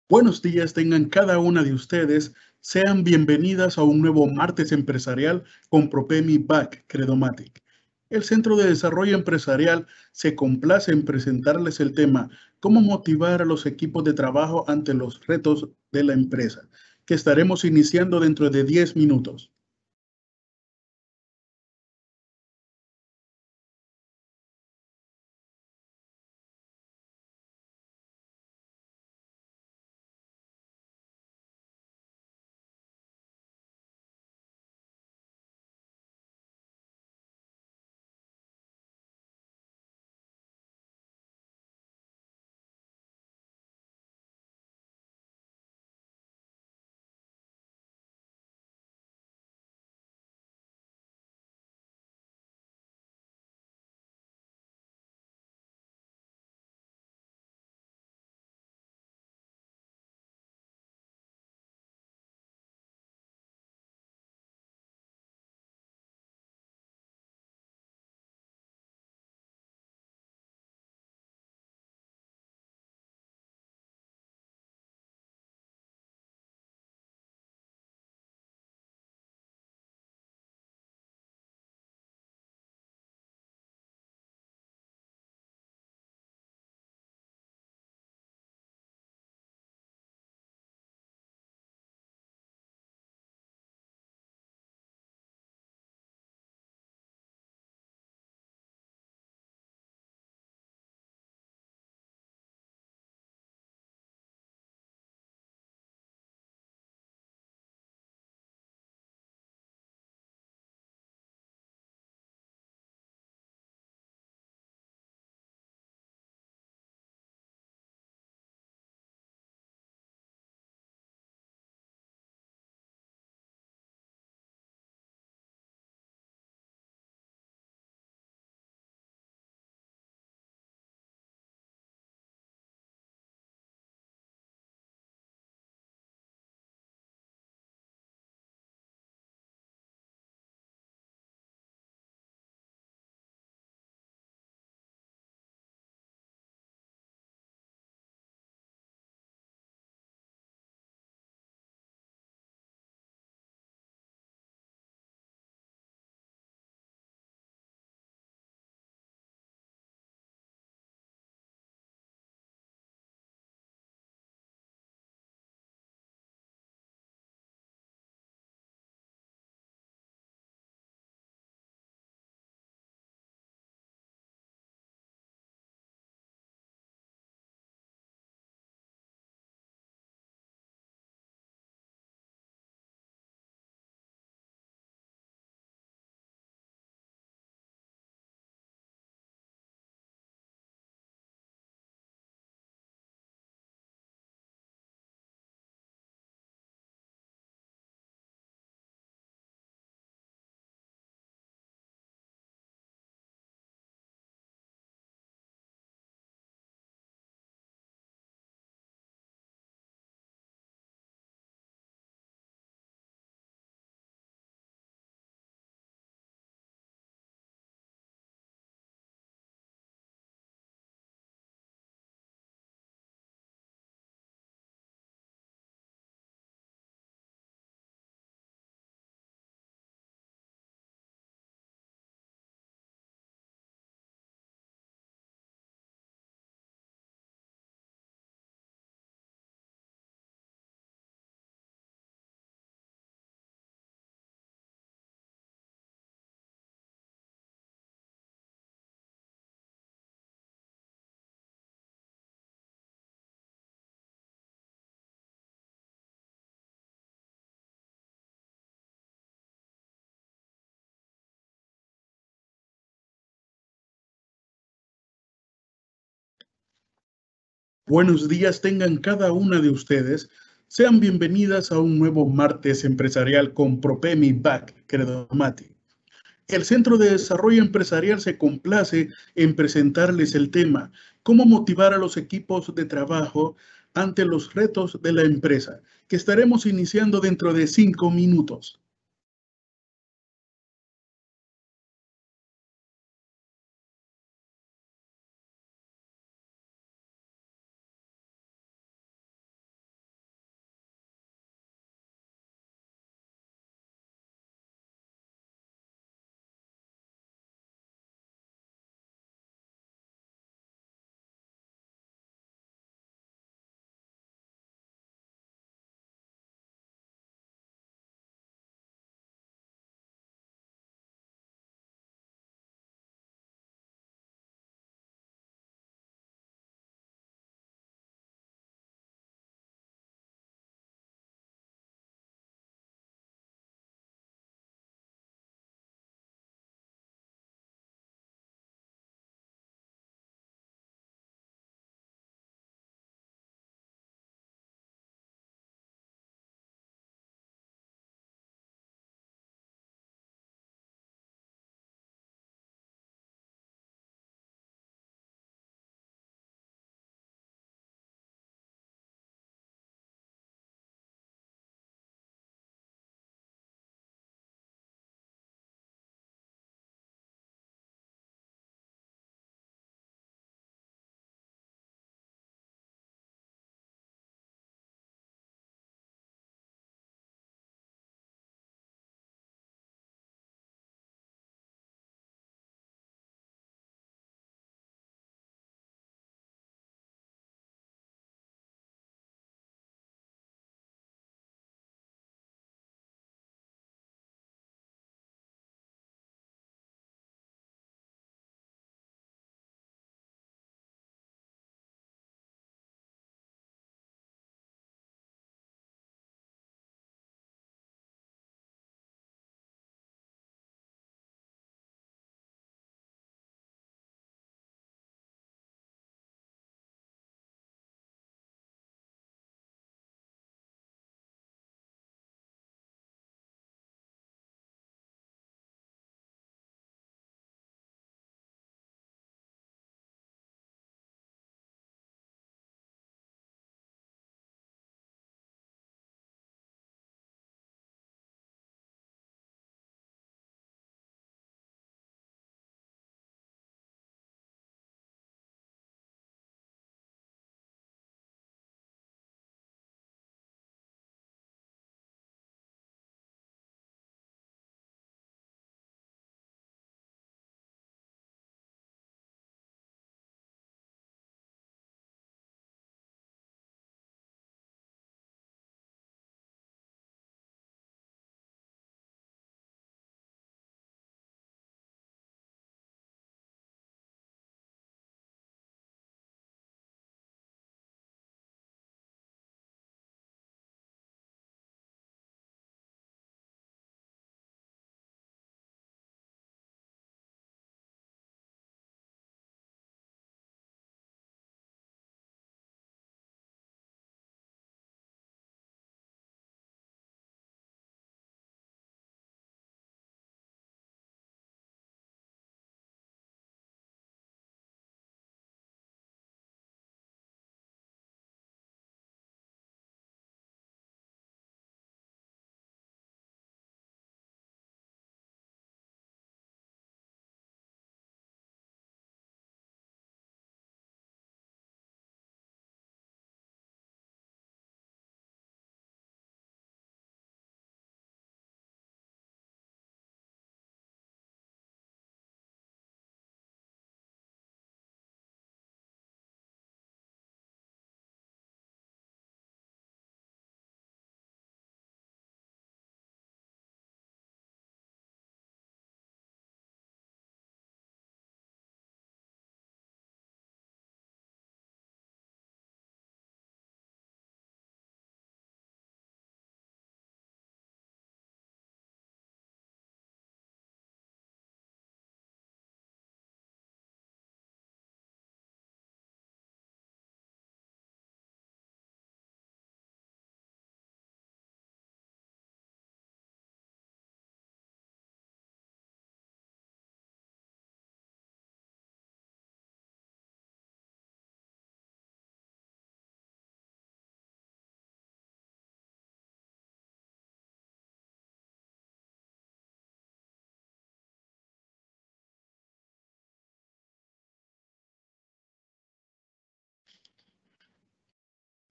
Buenos días tengan cada una de ustedes. Sean bienvenidas a un nuevo martes empresarial con Propemi BAC Credomatic. El Centro de Desarrollo Empresarial se complace en presentarles el tema "Cómo motivar a los equipos de trabajo ante los retos de la empresa", que estaremos iniciando dentro de 10 minutos. Buenos días tengan cada una de ustedes. Sean bienvenidas a un nuevo martes empresarial con Propemi BAC Credomatic. El Centro de Desarrollo Empresarial se complace en presentarles el tema "Cómo motivar a los equipos de trabajo ante los retos de la empresa", que estaremos iniciando dentro de 5 minutos.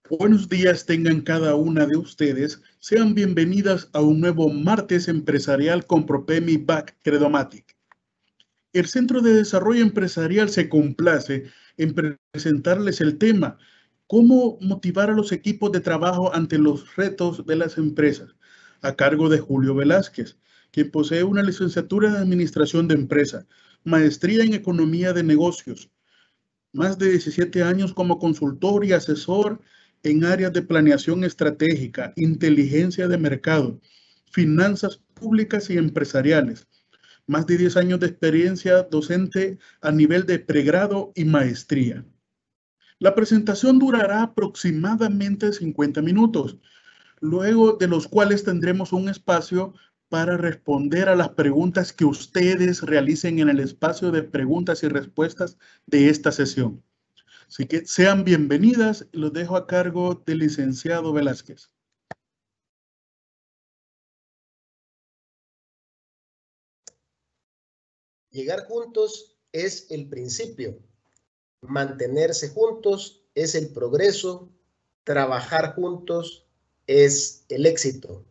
Buenos días tengan cada una de ustedes. Sean bienvenidas a un nuevo martes empresarial con Propemi BAC Credomatic. El Centro de Desarrollo Empresarial se complace en presentarles el tema ¿Cómo motivar a los equipos de trabajo ante los retos de las empresas? A cargo de Julio Velázquez, quien posee una licenciatura en Administración de Empresa, maestría en Economía de Negocios, más de 17 años como consultor y asesor en áreas de planeación estratégica, inteligencia de mercado, finanzas públicas y empresariales. Más de 10 años de experiencia docente a nivel de pregrado y maestría. La presentación durará aproximadamente 50 minutos, luego de los cuales tendremos un espacio para responder a las preguntas que ustedes realicen en el espacio de preguntas y respuestas de esta sesión. Así que sean bienvenidas y los dejo a cargo del licenciado Velázquez. Llegar juntos es el principio. Mantenerse juntos es el progreso. Trabajar juntos es el éxito.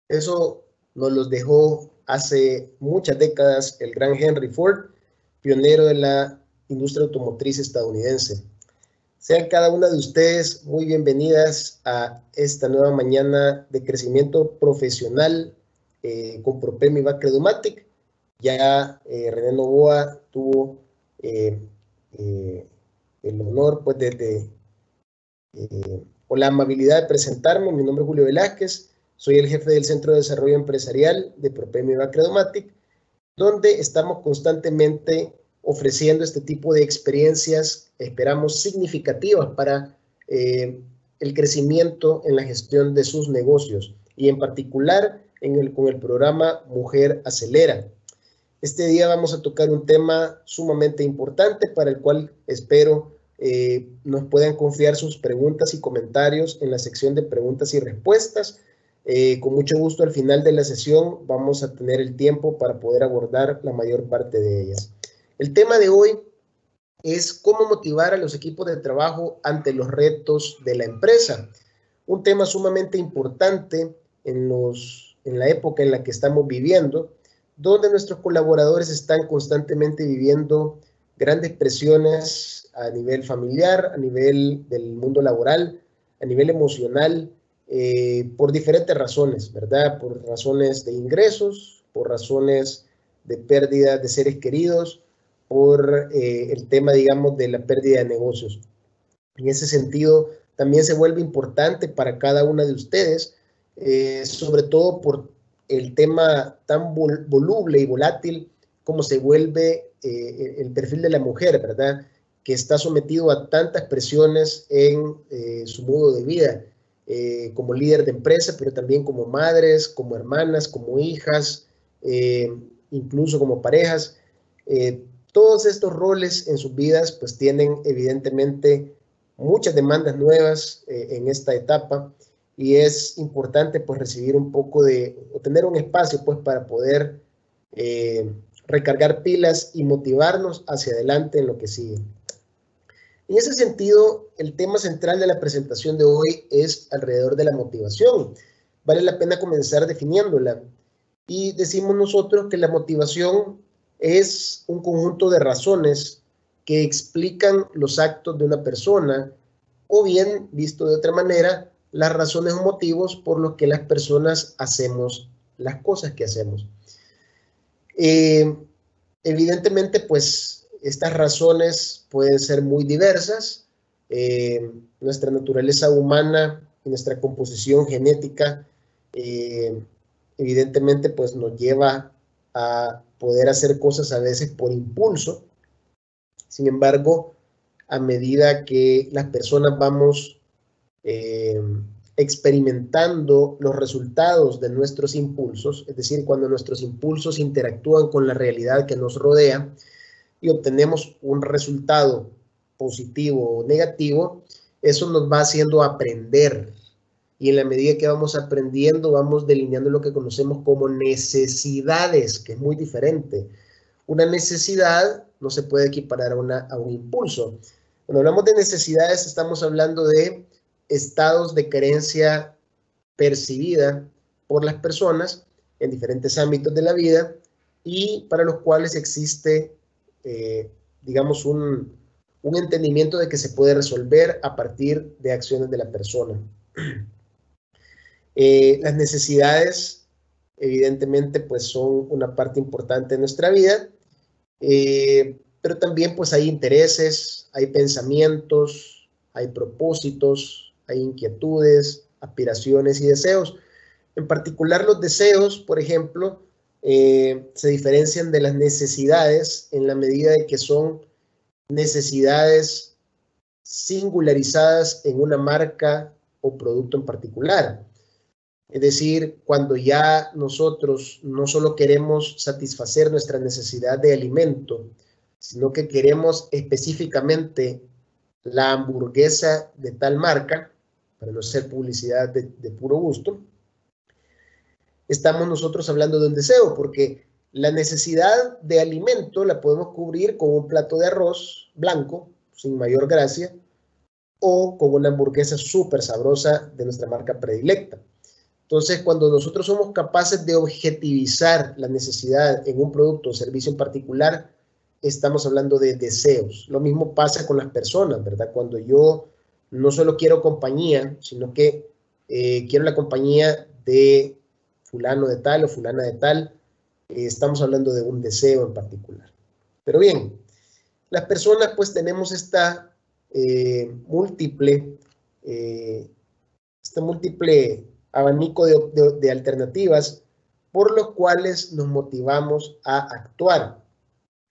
Eso nos los dejó hace muchas décadas el gran Henry Ford, pionero de la industria automotriz estadounidense. Sean cada una de ustedes muy bienvenidas a esta nueva mañana de crecimiento profesional con Propemi BAC Credomatic. Ya René Novoa tuvo el honor pues, o la amabilidad de presentarme. Mi nombre es Julio Velázquez, soy el jefe del Centro de Desarrollo Empresarial de Propemi BAC Credomatic, donde estamos constantemente ofreciendo este tipo de experiencias, esperamos significativas para el crecimiento en la gestión de sus negocios y en particular con el programa Mujer Acelera. Este día vamos a tocar un tema sumamente importante para el cual espero nos puedan confiar sus preguntas y comentarios en la sección de preguntas y respuestas. Con mucho gusto al final de la sesión vamos a tener el tiempo para poder abordar la mayor parte de ellas. El tema de hoy es cómo motivar a los equipos de trabajo ante los retos de la empresa. Un tema sumamente importante en la época en la que estamos viviendo, donde nuestros colaboradores están constantemente viviendo grandes presiones a nivel familiar, a nivel del mundo laboral, a nivel emocional, por diferentes razones, ¿verdad? Por razones de ingresos, por razones de pérdida de seres queridos, por el tema, digamos, de la pérdida de negocios. En ese sentido, también se vuelve importante para cada una de ustedes, sobre todo por el tema tan voluble y volátil como se vuelve el perfil de la mujer, ¿verdad? Que está sometido a tantas presiones en su modo de vida, como líder de empresa, pero también como madres, como hermanas, como hijas, incluso como parejas. Todos estos roles en sus vidas pues tienen evidentemente muchas demandas nuevas en esta etapa, y es importante pues recibir un poco o tener un espacio pues para poder recargar pilas y motivarnos hacia adelante en lo que sigue. En ese sentido, el tema central de la presentación de hoy es alrededor de la motivación. Vale la pena comenzar definiéndola, y decimos nosotros que la motivación es un conjunto de razones que explican los actos de una persona, o bien, visto de otra manera, las razones o motivos por los que las personas hacemos las cosas que hacemos. Evidentemente, pues, estas razones pueden ser muy diversas. Nuestra naturaleza humana y nuestra composición genética, evidentemente, pues, nos lleva a poder hacer cosas a veces por impulso. Sin embargo, a medida que las personas vamos experimentando los resultados de nuestros impulsos, es decir, cuando nuestros impulsos interactúan con la realidad que nos rodea y obtenemos un resultado positivo o negativo, eso nos va haciendo aprender. Y en la medida que vamos aprendiendo, vamos delineando lo que conocemos como necesidades, que es muy diferente. Una necesidad no se puede equiparar a un impulso. Cuando hablamos de necesidades, estamos hablando de estados de carencia percibida por las personas en diferentes ámbitos de la vida y para los cuales existe, digamos, un entendimiento de que se puede resolver a partir de acciones de la persona. Las necesidades, evidentemente, pues son una parte importante de nuestra vida, pero también pues hay intereses, hay pensamientos, hay propósitos, hay inquietudes, aspiraciones y deseos. En particular los deseos, por ejemplo, se diferencian de las necesidades en la medida de que son necesidades singularizadas en una marca o producto en particular. Es decir, cuando ya nosotros no solo queremos satisfacer nuestra necesidad de alimento, sino que queremos específicamente la hamburguesa de tal marca, para no hacer publicidad de puro gusto, estamos nosotros hablando de un deseo, porque la necesidad de alimento la podemos cubrir con un plato de arroz blanco, sin mayor gracia, o con una hamburguesa súper sabrosa de nuestra marca predilecta. Entonces, cuando nosotros somos capaces de objetivizar la necesidad en un producto o servicio en particular, estamos hablando de deseos. Lo mismo pasa con las personas, ¿verdad? Cuando yo no solo quiero compañía, sino que quiero la compañía de fulano de tal o fulana de tal, estamos hablando de un deseo en particular. Pero bien, las personas pues tenemos esta múltiple abanico de alternativas por los cuales nos motivamos a actuar.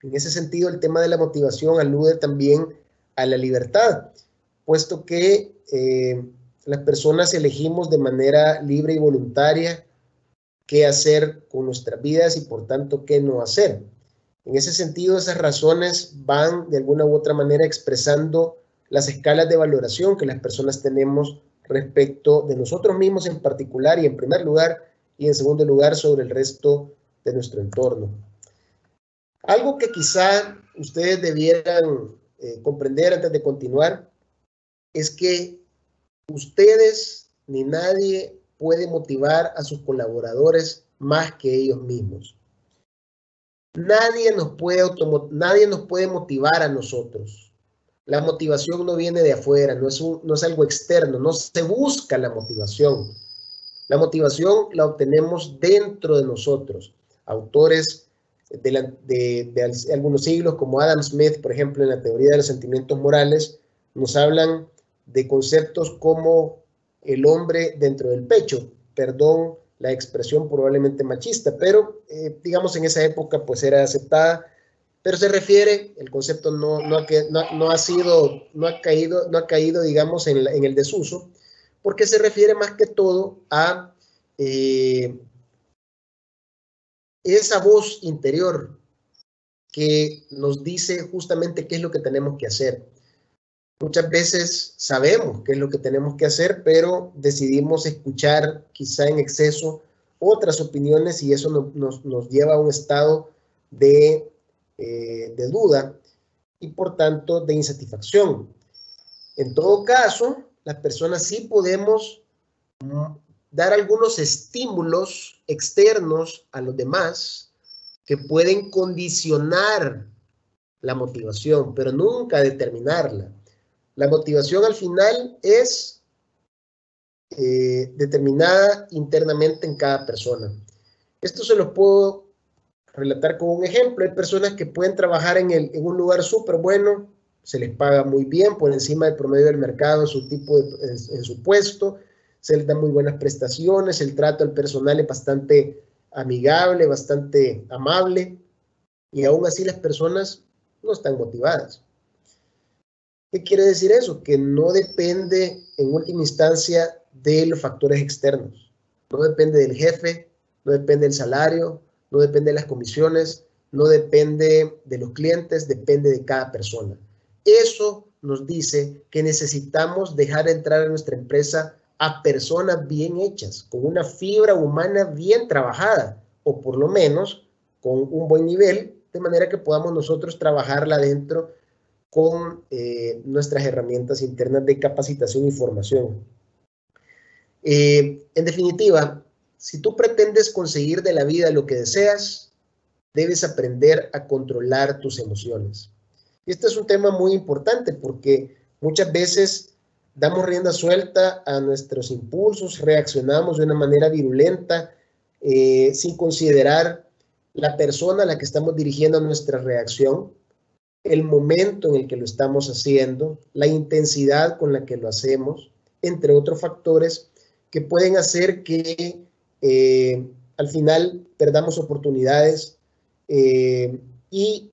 En ese sentido, el tema de la motivación alude también a la libertad, puesto que las personas elegimos de manera libre y voluntaria qué hacer con nuestras vidas y por tanto qué no hacer. En ese sentido, esas razones van de alguna u otra manera expresando las escalas de valoración que las personas tenemos respecto de nosotros mismos en particular y en primer lugar, y en segundo lugar sobre el resto de nuestro entorno. Algo que quizá ustedes debieran comprender antes de continuar es que ustedes ni nadie puede motivar a sus colaboradores más que ellos mismos. Nadie nos puede motivar a nosotros. La motivación no viene de afuera, no es algo externo, no se busca la motivación. La motivación la obtenemos dentro de nosotros. Autores de algunos siglos, como Adam Smith, por ejemplo, en la teoría de los sentimientos morales, nos hablan de conceptos como el hombre dentro del pecho. Perdón la expresión probablemente machista, pero digamos en esa época pues era aceptada, pero se refiere, el concepto no ha caído digamos en el desuso, porque se refiere más que todo a esa voz interior que nos dice justamente qué es lo que tenemos que hacer. Muchas veces sabemos qué es lo que tenemos que hacer, pero decidimos escuchar quizá en exceso otras opiniones y eso nos lleva a un estado de duda y por tanto de insatisfacción. En todo caso, las personas sí podemos dar algunos estímulos externos a los demás que pueden condicionar la motivación, pero nunca determinarla. La motivación al final es determinada internamente en cada persona. Esto se los puedo relatar con un ejemplo. Hay personas que pueden trabajar en un lugar súper bueno, se les paga muy bien, por encima del promedio del mercado en su puesto, se les dan muy buenas prestaciones, el trato al personal es bastante amigable, bastante amable, y aún así las personas no están motivadas. ¿Qué quiere decir eso? Que no depende en última instancia de los factores externos. No depende del jefe, no depende del salario, no depende de las comisiones, no depende de los clientes, depende de cada persona. Eso nos dice que necesitamos dejar entrar a nuestra empresa a personas bien hechas, con una fibra humana bien trabajada, o por lo menos con un buen nivel, de manera que podamos nosotros trabajarla dentro con nuestras herramientas internas de capacitación y formación. En definitiva, si tú pretendes conseguir de la vida lo que deseas, debes aprender a controlar tus emociones. Y este es un tema muy importante porque muchas veces damos rienda suelta a nuestros impulsos, reaccionamos de una manera virulenta, sin considerar la persona a la que estamos dirigiendo nuestra reacción, el momento en el que lo estamos haciendo, la intensidad con la que lo hacemos, entre otros factores que pueden hacer que al final perdamos oportunidades y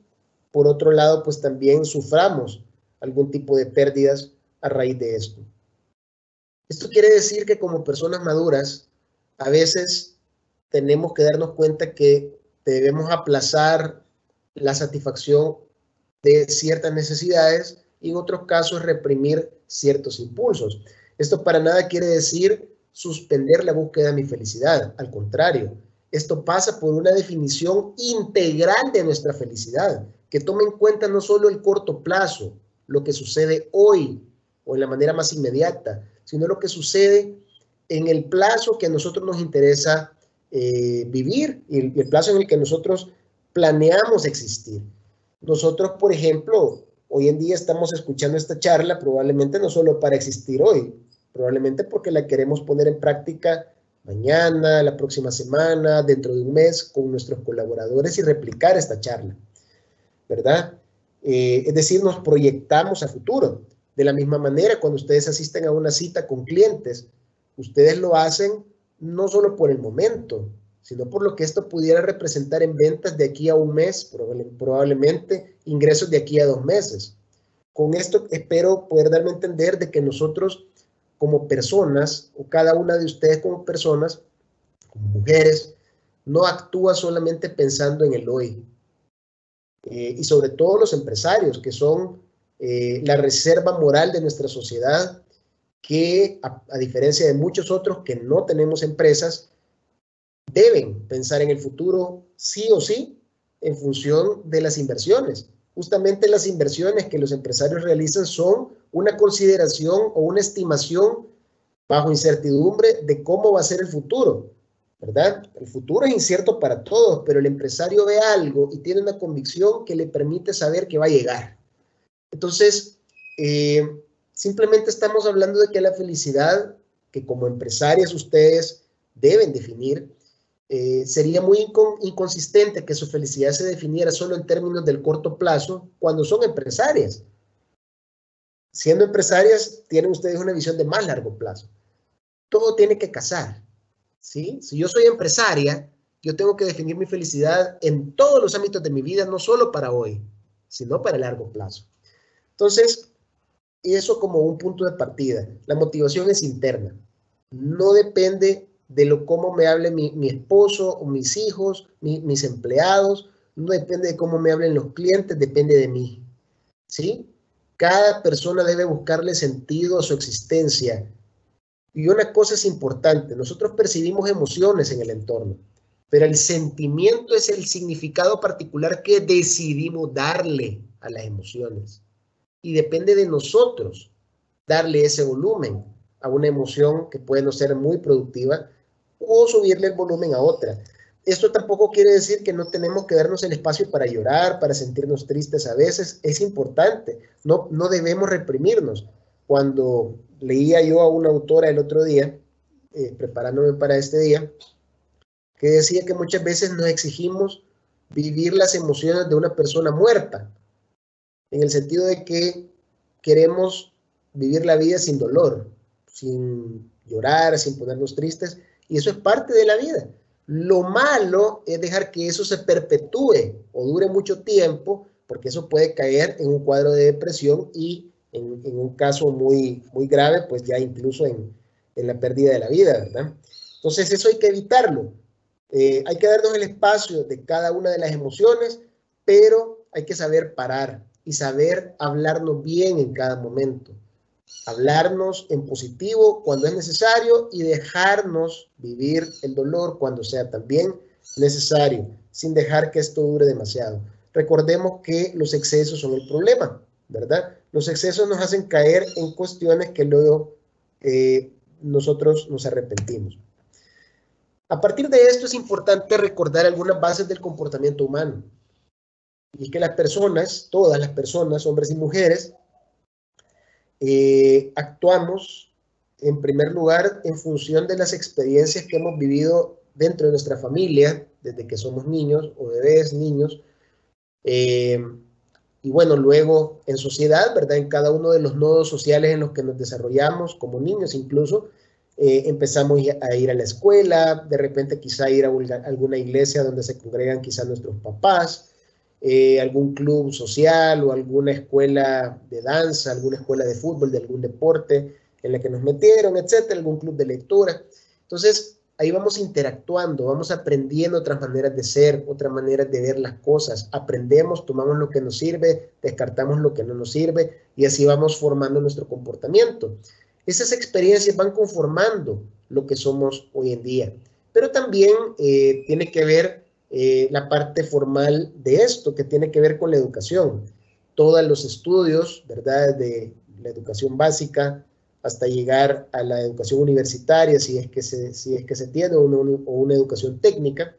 por otro lado pues también suframos algún tipo de pérdidas a raíz de esto. Esto quiere decir que como personas maduras a veces tenemos que darnos cuenta que debemos aplazar la satisfacción de ciertas necesidades y en otros casos reprimir ciertos impulsos. Esto para nada quiere decir suspender la búsqueda de mi felicidad. Al contrario, esto pasa por una definición integral de nuestra felicidad, que tome en cuenta no solo el corto plazo, lo que sucede hoy o en la manera más inmediata, sino lo que sucede en el plazo que a nosotros nos interesa vivir y el plazo en el que nosotros planeamos existir. Nosotros, por ejemplo, hoy en día estamos escuchando esta charla probablemente no solo para existir hoy, probablemente porque la queremos poner en práctica mañana, la próxima semana, dentro de un mes con nuestros colaboradores y replicar esta charla, ¿verdad? Es decir, nos proyectamos a futuro. De la misma manera, cuando ustedes asisten a una cita con clientes, ustedes lo hacen no solo por el momento, sino por lo que esto pudiera representar en ventas de aquí a un mes, probablemente ingresos de aquí a 2 meses. Con esto espero poder darme a entender de que nosotros como personas, o cada una de ustedes como personas, como mujeres, no actúa solamente pensando en el hoy. Y sobre todo los empresarios, que son la reserva moral de nuestra sociedad, que a diferencia de muchos otros que no tenemos empresas, deben pensar en el futuro sí o sí en función de las inversiones. Justamente las inversiones que los empresarios realizan son una consideración o una estimación bajo incertidumbre de cómo va a ser el futuro, ¿verdad? El futuro es incierto para todos, pero el empresario ve algo y tiene una convicción que le permite saber que va a llegar. Entonces, simplemente estamos hablando de que la felicidad que como empresarias ustedes deben definir, sería muy inconsistente que su felicidad se definiera solo en términos del corto plazo cuando son empresarias. Siendo empresarias, tienen ustedes una visión de más largo plazo. Todo tiene que casar, ¿sí? Si yo soy empresaria, yo tengo que definir mi felicidad en todos los ámbitos de mi vida, no solo para hoy, sino para el largo plazo. Entonces, eso como un punto de partida. La motivación es interna. No depende de cómo me hable mi esposo o mis hijos, mis empleados, no depende de cómo me hablen los clientes, depende de mí, ¿sí? Cada persona debe buscarle sentido a su existencia. Y una cosa es importante, nosotros percibimos emociones en el entorno, pero el sentimiento es el significado particular que decidimos darle a las emociones. Y depende de nosotros darle ese volumen a una emoción que puede no ser muy productiva o subirle el volumen a otra. Esto tampoco quiere decir que no tenemos que darnos el espacio para llorar, para sentirnos tristes a veces. Es importante, no debemos reprimirnos. Cuando leía yo a una autora el otro día, preparándome para este día, que decía que muchas veces nos exigimos vivir las emociones de una persona muerta, en el sentido de que queremos vivir la vida sin dolor, sin llorar, sin ponernos tristes, y eso es parte de la vida. Lo malo es dejar que eso se perpetúe o dure mucho tiempo, porque eso puede caer en un cuadro de depresión y en un caso muy grave, pues ya incluso en la pérdida de la vida, ¿verdad? Entonces eso hay que evitarlo. Hay que darnos el espacio de cada una de las emociones, pero hay que saber parar y saber hablarnos bien en cada momento. Hablarnos en positivo cuando es necesario y dejarnos vivir el dolor cuando sea también necesario, sin dejar que esto dure demasiado. Recordemos que los excesos son el problema. ¿verdad? Los excesos nos hacen caer en cuestiones que luego nosotros nos arrepentimos. A partir de esto es importante recordar algunas bases del comportamiento humano. Y que las personas, todas las personas, hombres y mujeres, actuamos en primer lugar en función de las experiencias que hemos vivido dentro de nuestra familia, desde que somos niños o bebés, niños, y bueno, luego en sociedad, ¿verdad? En cada uno de los nodos sociales en los que nos desarrollamos, como niños incluso, empezamos a ir a la escuela, de repente quizá ir a alguna iglesia donde se congregan quizá nuestros papás, algún club social o alguna escuela de danza, alguna escuela de fútbol, de algún deporte en la que nos metieron, etcétera, algún club de lectura. Entonces, ahí vamos interactuando, vamos aprendiendo otras maneras de ser, otras maneras de ver las cosas. Aprendemos, tomamos lo que nos sirve, descartamos lo que no nos sirve y así vamos formando nuestro comportamiento. Esas experiencias van conformando lo que somos hoy en día. Pero también tiene que ver la parte formal de esto, que tiene que ver con la educación. Todos los estudios, ¿verdad? De la educación básica hasta llegar a la educación universitaria, si es que se tiene, o una educación técnica,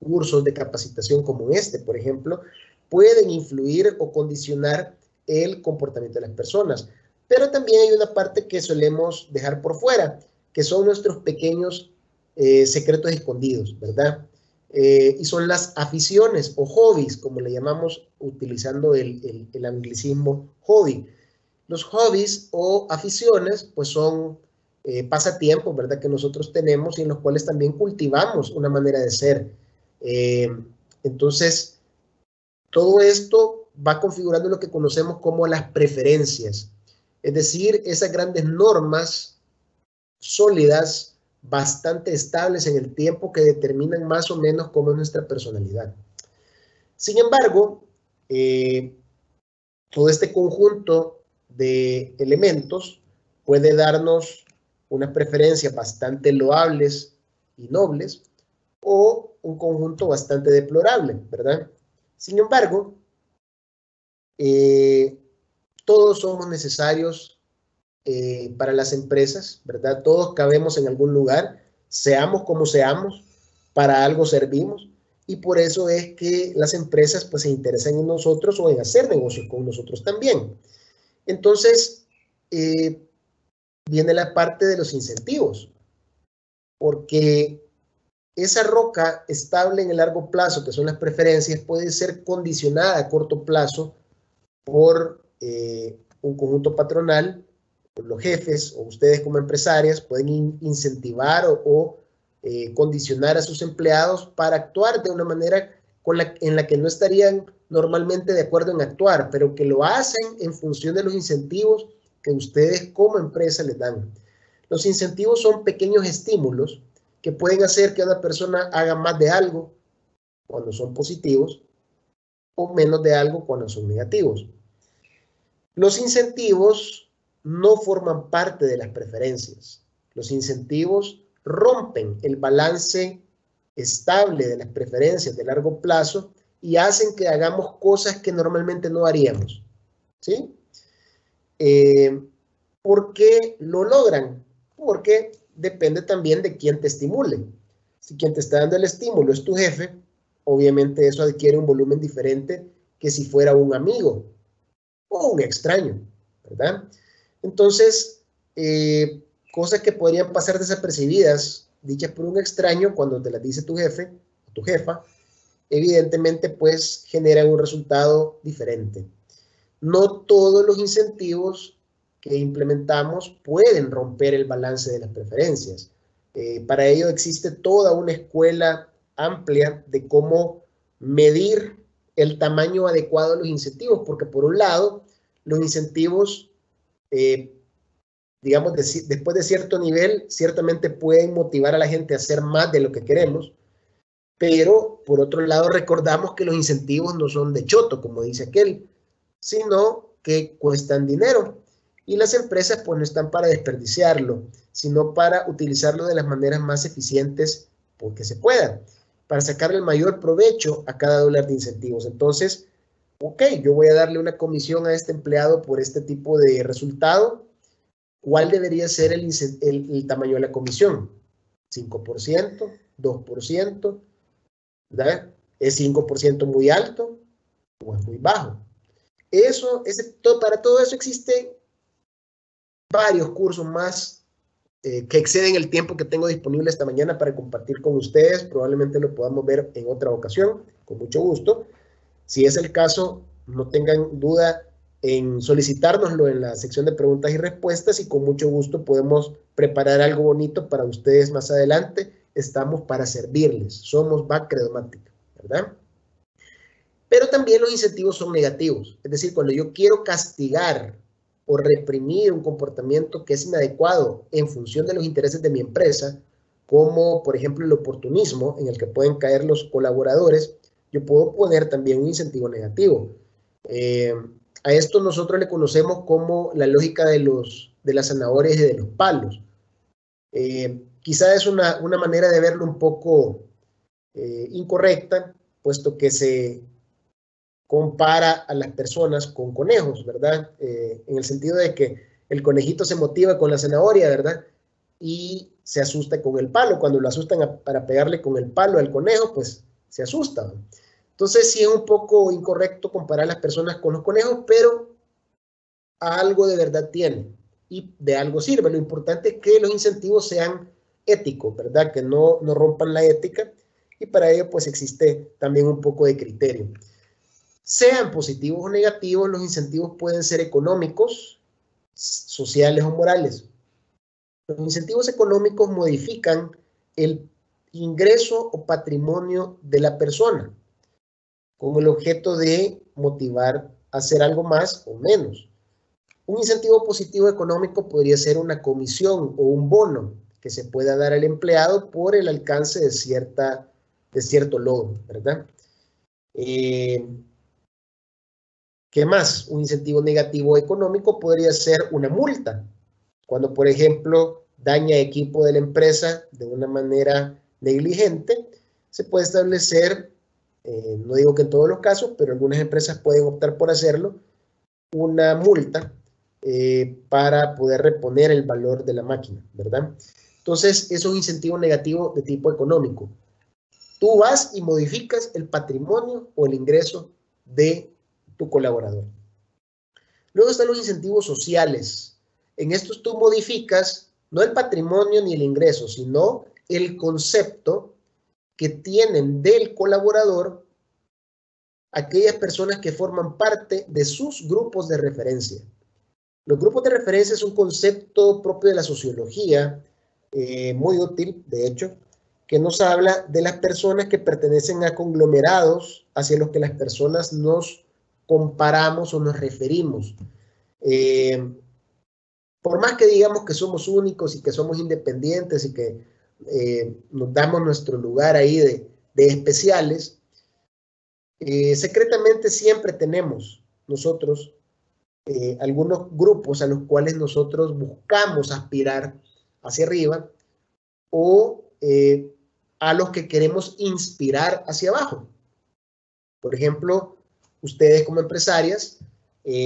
cursos de capacitación como este, por ejemplo, pueden influir o condicionar el comportamiento de las personas. Pero también hay una parte que solemos dejar por fuera, que son nuestros pequeños secretos escondidos, ¿verdad? Y son las aficiones o hobbies, como le llamamos utilizando el anglicismo hobby. Los hobbies o aficiones, pues son pasatiempos, ¿verdad? Que nosotros tenemos y en los cuales también cultivamos una manera de ser. Entonces, todo esto va configurando lo que conocemos como las preferencias. Es decir, esas grandes normas sólidas, bastante estables en el tiempo, que determinan más o menos cómo es nuestra personalidad. Sin embargo, todo este conjunto de elementos puede darnos unas preferencias bastante loables y nobles o un conjunto bastante deplorable, ¿verdad? Sin embargo, todos somos necesarios para las empresas, ¿verdad? Todos cabemos en algún lugar, seamos como seamos, para algo servimos, y por eso es que las empresas pues se interesan en nosotros o en hacer negocios con nosotros también. Entonces, viene la parte de los incentivos, porque esa roca estable en el largo plazo, que son las preferencias, puede ser condicionada a corto plazo por un conjunto patronal. Los jefes o ustedes como empresarias pueden incentivar o condicionar a sus empleados para actuar de una manera en la que no estarían normalmente de acuerdo en actuar, pero que lo hacen en función de los incentivos que ustedes como empresa les dan. Los incentivos son pequeños estímulos que pueden hacer que una persona haga más de algo cuando son positivos o menos de algo cuando son negativos. Los incentivos no forman parte de las preferencias. Los incentivos rompen el balance estable de las preferencias de largo plazo y hacen que hagamos cosas que normalmente no haríamos. ¿Sí? ¿Por qué lo logran? Porque depende también de quién te estimule. Si quien te está dando el estímulo es tu jefe, obviamente eso adquiere un volumen diferente que si fuera un amigo o un extraño, ¿verdad? Entonces, cosas que podrían pasar desapercibidas, dichas por un extraño, cuando te las dice tu jefe o tu jefa, evidentemente pues generan un resultado diferente. No todos los incentivos que implementamos pueden romper el balance de las preferencias. Para ello existe toda una escuela amplia de cómo medir el tamaño adecuado de los incentivos, porque por un lado, los incentivos, digamos, después de cierto nivel, ciertamente pueden motivar a la gente a hacer más de lo que queremos, pero por otro lado recordamos que los incentivos no son de choto, como dice aquel, sino que cuestan dinero. Y las empresas pues no están para desperdiciarlo, sino para utilizarlo de las maneras más eficientes porque se puedan, para sacarle el mayor provecho a cada dólar de incentivos. Entonces, ok, yo voy a darle una comisión a este empleado por este tipo de resultado. ¿Cuál debería ser el tamaño de la comisión? ¿5%? ¿2%? ¿Verdad? ¿Es 5% muy alto o es muy bajo? Para todo eso existen varios cursos más que exceden el tiempo que tengo disponible esta mañana para compartir con ustedes. Probablemente lo podamos ver en otra ocasión, con mucho gusto. Si es el caso, no tengan duda en solicitárnoslo en la sección de preguntas y respuestas y con mucho gusto podemos preparar algo bonito para ustedes más adelante. Estamos para servirles. Somos BAC Credomatic, ¿verdad? Pero también los incentivos son negativos. Es decir, cuando yo quiero castigar o reprimir un comportamiento que es inadecuado en función de los intereses de mi empresa, como por ejemplo el oportunismo en el que pueden caer los colaboradores, yo puedo poner también un incentivo negativo. A esto nosotros le conocemos como la lógica de las zanahorias y de los palos. Quizá es una manera de verlo un poco incorrecta, puesto que se compara a las personas con conejos, ¿verdad? En el sentido de que el conejito se motiva con la zanahoria, ¿verdad? Y se asusta con el palo. Cuando lo asustan para pegarle con el palo al conejo, pues se asusta. Entonces sí es un poco incorrecto comparar a las personas con los conejos, pero algo de verdad tiene y de algo sirve. Lo importante es que los incentivos sean éticos, ¿verdad? Que no rompan la ética y para ello pues existe también un poco de criterio. Sean positivos o negativos, los incentivos pueden ser económicos, sociales o morales. Los incentivos económicos modifican el ingreso o patrimonio de la persona con el objeto de motivar a hacer algo más o menos. Un incentivo positivo económico podría ser una comisión o un bono que se pueda dar al empleado por el alcance de cierto logro, ¿verdad? ¿Qué más? Un incentivo negativo económico podría ser una multa. Cuando, por ejemplo, daña equipo de la empresa de una manera negligente, se puede establecer, no digo que en todos los casos, pero algunas empresas pueden optar por hacerlo, una multa para poder reponer el valor de la máquina, ¿verdad? Entonces, es un incentivo negativo de tipo económico. Tú vas y modificas el patrimonio o el ingreso de tu colaborador. Luego están los incentivos sociales. En estos tú modificas no el patrimonio ni el ingreso, sino el concepto que tienen del colaborador aquellas personas que forman parte de sus grupos de referencia. Los grupos de referencia es un concepto propio de la sociología, muy útil, de hecho, que nos habla de las personas que pertenecen a conglomerados hacia los que las personas nos comparamos o nos referimos. Por más que digamos que somos únicos y que somos independientes y que nos damos nuestro lugar ahí de especiales, secretamente siempre tenemos nosotros algunos grupos a los cuales nosotros buscamos aspirar hacia arriba o a los que queremos inspirar hacia abajo. Por ejemplo, ustedes como empresarias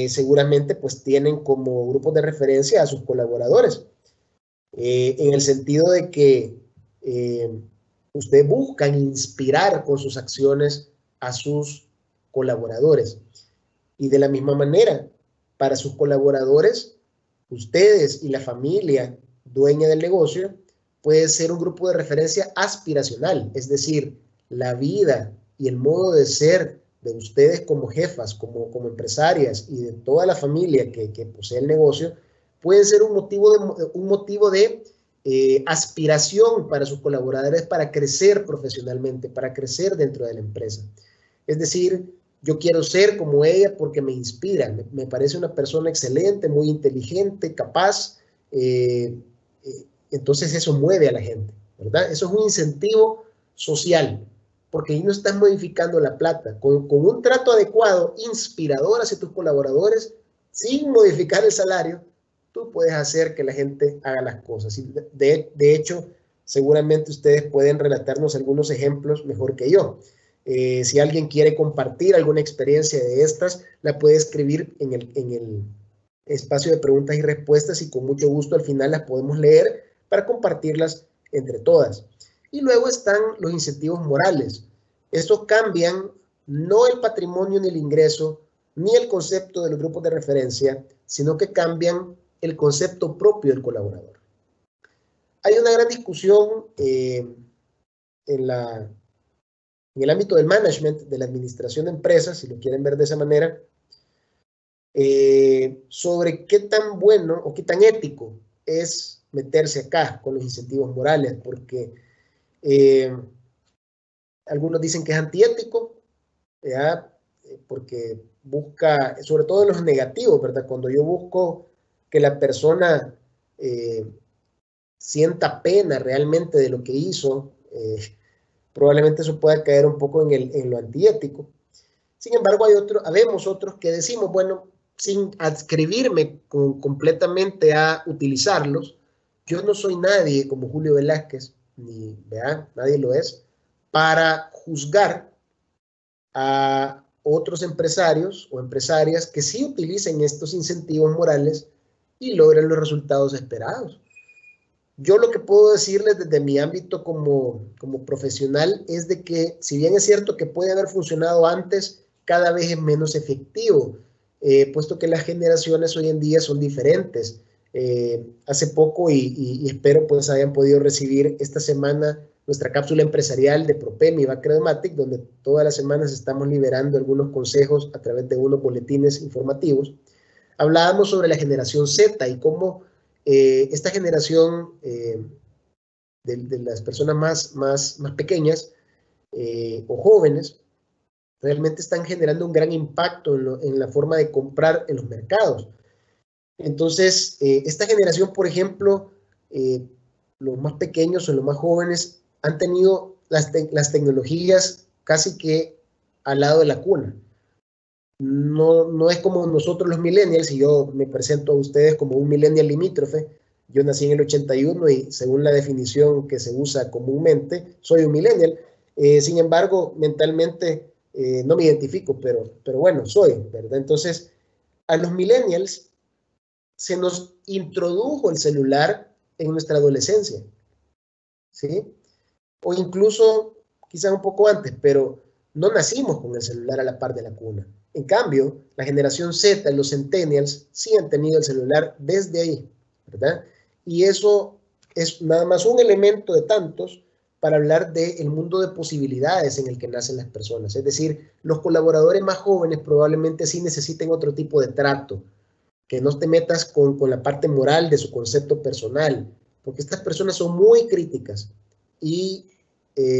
seguramente pues tienen como grupos de referencia a sus colaboradores, en el sentido de que ustedes buscan inspirar con sus acciones a sus colaboradores. Y de la misma manera, para sus colaboradores, ustedes y la familia dueña del negocio puede ser un grupo de referencia aspiracional, es decir, la vida y el modo de ser de ustedes como jefas, como empresarias y de toda la familia que posee el negocio, puede ser un motivo de aspiración para sus colaboradores para crecer profesionalmente, para crecer dentro de la empresa. Es decir, yo quiero ser como ella porque me inspira, me parece una persona excelente, muy inteligente, capaz, entonces eso mueve a la gente, ¿verdad? Eso es un incentivo social, porque ahí no estás modificando la plata. Con un trato adecuado, inspirador hacia tus colaboradores, sin modificar el salario, tú puedes hacer que la gente haga las cosas. De hecho, seguramente ustedes pueden relatarnos algunos ejemplos mejor que yo. Si alguien quiere compartir alguna experiencia de estas, la puede escribir en el espacio de preguntas y respuestas y con mucho gusto al final las podemos leer para compartirlas entre todas. Y luego están los incentivos morales. Estos cambian no el patrimonio ni el ingreso, ni el concepto de los grupos de referencia, sino que cambian el concepto propio del colaborador. Hay una gran discusión en el ámbito del management, de la administración de empresas, si lo quieren ver de esa manera, sobre qué tan bueno o qué tan ético es meterse acá con los incentivos morales, porque algunos dicen que es antiético, ¿ya? Porque busca, sobre todo en los negativos, ¿verdad? Cuando yo busco que la persona sienta pena realmente de lo que hizo, probablemente eso pueda caer un poco en lo antiético. Sin embargo, habemos otros que decimos, bueno, sin adscribirme completamente a utilizarlos, yo no soy nadie como Julio Velázquez, ni vean, nadie lo es, para juzgar a otros empresarios o empresarias que sí utilicen estos incentivos morales y logren los resultados esperados. Yo lo que puedo decirles desde mi ámbito como profesional es de que, si bien es cierto que puede haber funcionado antes, cada vez es menos efectivo, puesto que las generaciones hoy en día son diferentes. Hace poco, y espero pues hayan podido recibir esta semana nuestra cápsula empresarial de ProPemi y Credomatic, donde todas las semanas estamos liberando algunos consejos a través de unos boletines informativos. Hablábamos sobre la generación Z y cómo esta generación de las personas más pequeñas o jóvenes realmente están generando un gran impacto en la forma de comprar en los mercados. Entonces, esta generación, por ejemplo, los más pequeños o los más jóvenes han tenido las tecnologías casi que al lado de la cuna. No es como nosotros los millennials, y yo me presento a ustedes como un millennial limítrofe. Yo nací en el 81 y según la definición que se usa comúnmente, soy un millennial. Sin embargo, mentalmente no me identifico, pero bueno, soy, ¿verdad? Entonces, a los millennials se nos introdujo el celular en nuestra adolescencia, ¿sí? O incluso quizás un poco antes, pero no nacimos con el celular a la par de la cuna. En cambio, la generación Z, los centennials, sí han tenido el celular desde ahí, ¿verdad? Y eso es nada más un elemento de tantos para hablar del mundo de posibilidades en el que nacen las personas. Es decir, los colaboradores más jóvenes probablemente sí necesiten otro tipo de trato, que no te metas con la parte moral de su concepto personal, porque estas personas son muy críticas y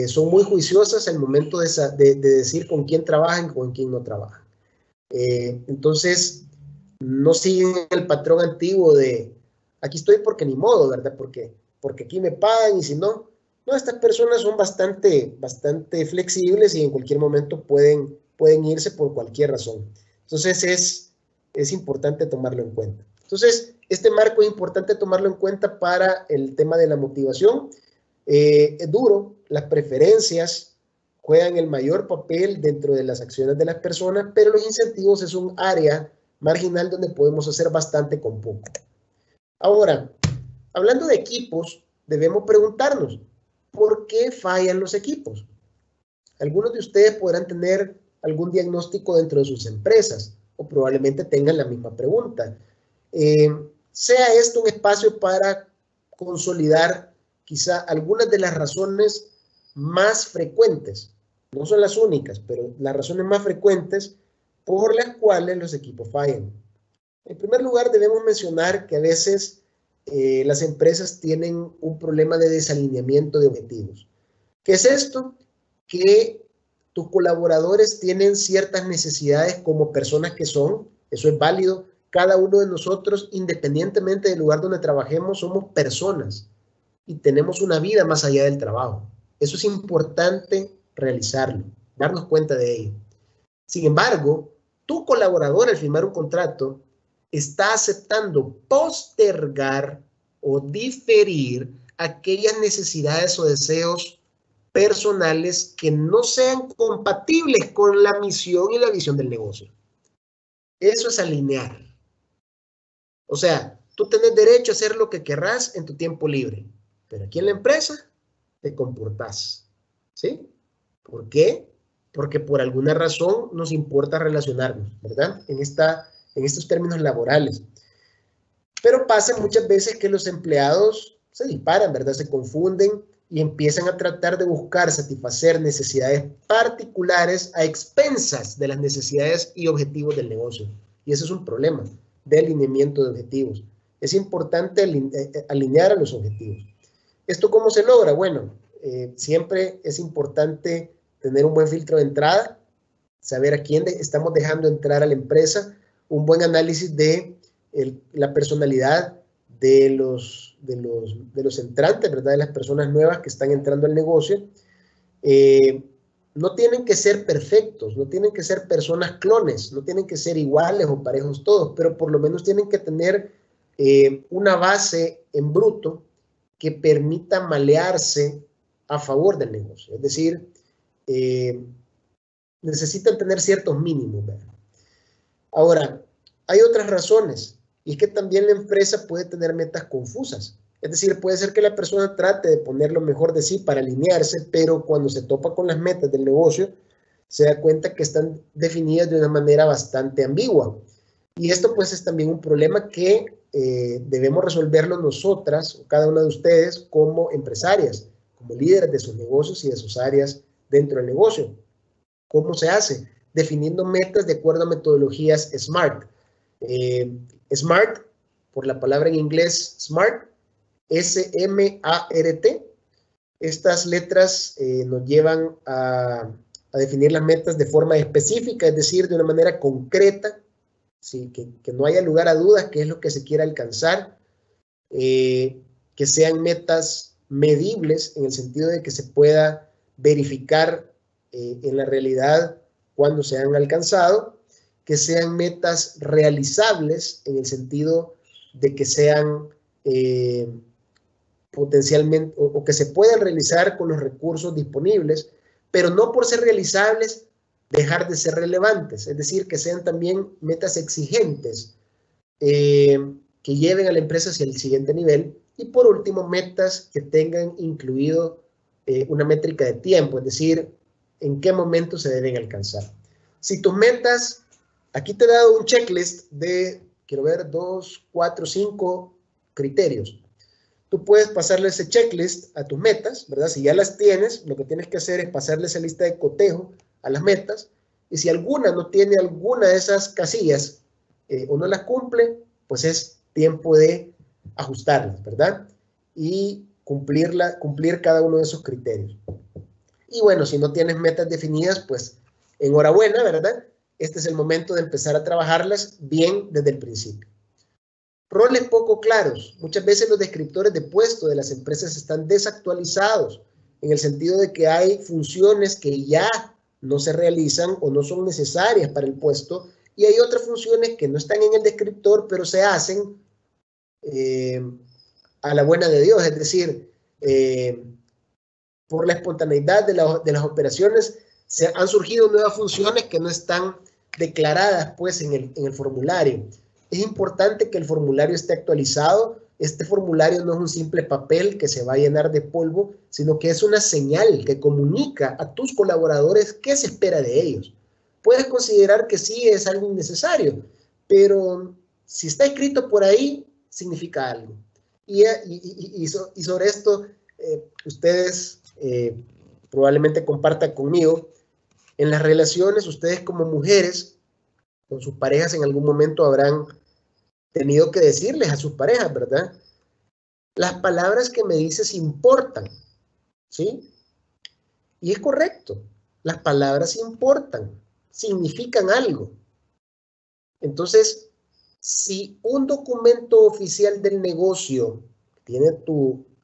son muy juiciosas al momento de decir con quién trabajan y con quién no trabajan. Entonces, no siguen el patrón antiguo de aquí estoy porque ni modo, ¿verdad? Porque aquí me pagan y si no, estas personas son bastante flexibles y en cualquier momento pueden irse por cualquier razón. Entonces, es importante tomarlo en cuenta. Entonces, este marco es importante tomarlo en cuenta para el tema de la motivación. Es duro, las preferencias juegan el mayor papel dentro de las acciones de las personas, pero los incentivos es un área marginal donde podemos hacer bastante con poco. Ahora, hablando de equipos, debemos preguntarnos, ¿por qué fallan los equipos? Algunos de ustedes podrán tener algún diagnóstico dentro de sus empresas o probablemente tengan la misma pregunta. Sea esto un espacio para consolidar quizá algunas de las razones más frecuentes, no son las únicas, pero las razones más frecuentes por las cuales los equipos fallan. En primer lugar, debemos mencionar que a veces las empresas tienen un problema de desalineamiento de objetivos. ¿Qué es esto? Que tus colaboradores tienen ciertas necesidades como personas que son, eso es válido. Cada uno de nosotros, independientemente del lugar donde trabajemos, somos personas y tenemos una vida más allá del trabajo. Eso es importante realizarlo, darnos cuenta de ello. Sin embargo, tu colaborador al firmar un contrato está aceptando postergar o diferir aquellas necesidades o deseos personales que no sean compatibles con la misión y la visión del negocio. Eso es alinear. O sea, tú tienes derecho a hacer lo que querrás en tu tiempo libre, pero aquí en la empresa te comportás, ¿sí? ¿Por qué? Porque por alguna razón nos importa relacionarnos, ¿verdad? En estos términos laborales. Pero pasa muchas veces que los empleados se disparan, ¿verdad? Se confunden y empiezan a tratar de buscar satisfacer necesidades particulares a expensas de las necesidades y objetivos del negocio. Y ese es un problema de alineamiento de objetivos. Es importante alinear a los objetivos. ¿Esto cómo se logra? Bueno, siempre es importante tener un buen filtro de entrada, saber a quién estamos dejando entrar a la empresa, un buen análisis de la personalidad de los entrantes, ¿verdad? De las personas nuevas que están entrando al negocio. No tienen que ser perfectos, no tienen que ser personas clones, no tienen que ser iguales o parejos todos, pero por lo menos tienen que tener una base en bruto que permita malearse a favor del negocio. Es decir, necesitan tener ciertos mínimos, ¿verdad? Ahora, hay otras razones, y es que también la empresa puede tener metas confusas. Es decir, puede ser que la persona trate de poner lo mejor de sí para alinearse, pero cuando se topa con las metas del negocio, se da cuenta que están definidas de una manera bastante ambigua. Y esto pues es también un problema que debemos resolverlo nosotras, o cada una de ustedes, como empresarias, como líderes de sus negocios y de sus áreas dentro del negocio. ¿Cómo se hace? Definiendo metas de acuerdo a metodologías SMART. SMART, por la palabra en inglés SMART, S-M-A-R-T. Estas letras nos llevan a definir las metas de forma específica, es decir, de una manera concreta, ¿sí? Que no haya lugar a dudas qué es lo que se quiere alcanzar, que sean metas medibles en el sentido de que se pueda verificar en la realidad cuando se han alcanzado, que sean metas realizables en el sentido de que sean potencialmente o que se puedan realizar con los recursos disponibles, pero no por ser realizables dejar de ser relevantes, es decir, que sean también metas exigentes que lleven a la empresa hacia el siguiente nivel, y por último, metas que tengan incluido una métrica de tiempo, es decir, en qué momento se deben alcanzar. Si tus metas, aquí te he dado un checklist de, quiero ver, 2, 4, 5 criterios. Tú puedes pasarle ese checklist a tus metas, ¿verdad? Si ya las tienes, lo que tienes que hacer es pasarle esa lista de cotejo a las metas, y si alguna no tiene alguna de esas casillas o no las cumple, pues es tiempo de ajustarlas, ¿verdad? Y cumplir cada uno de esos criterios. Y bueno, si no tienes metas definidas, pues enhorabuena, ¿verdad? Este es el momento de empezar a trabajarlas bien desde el principio. Roles poco claros. Muchas veces los descriptores de puesto de las empresas están desactualizados en el sentido de que hay funciones que ya no se realizan o no son necesarias para el puesto, y hay otras funciones que no están en el descriptor, pero se hacen a la buena de Dios, es decir, por la espontaneidad de las operaciones han surgido nuevas funciones que no están declaradas pues en el formulario. Es importante que el formulario esté actualizado. Este formulario no es un simple papel que se va a llenar de polvo, sino que es una señal que comunica a tus colaboradores qué se espera de ellos. Puedes considerar que sí es algo innecesario, pero si está escrito por ahí, significa algo. Y sobre esto, ustedes probablemente compartan conmigo. En las relaciones, ustedes como mujeres con sus parejas en algún momento habrán tenido que decirles a sus parejas, ¿verdad? Las palabras que me dices importan, ¿sí? Y es correcto, las palabras importan, significan algo. Entonces, si un documento oficial del negocio tiene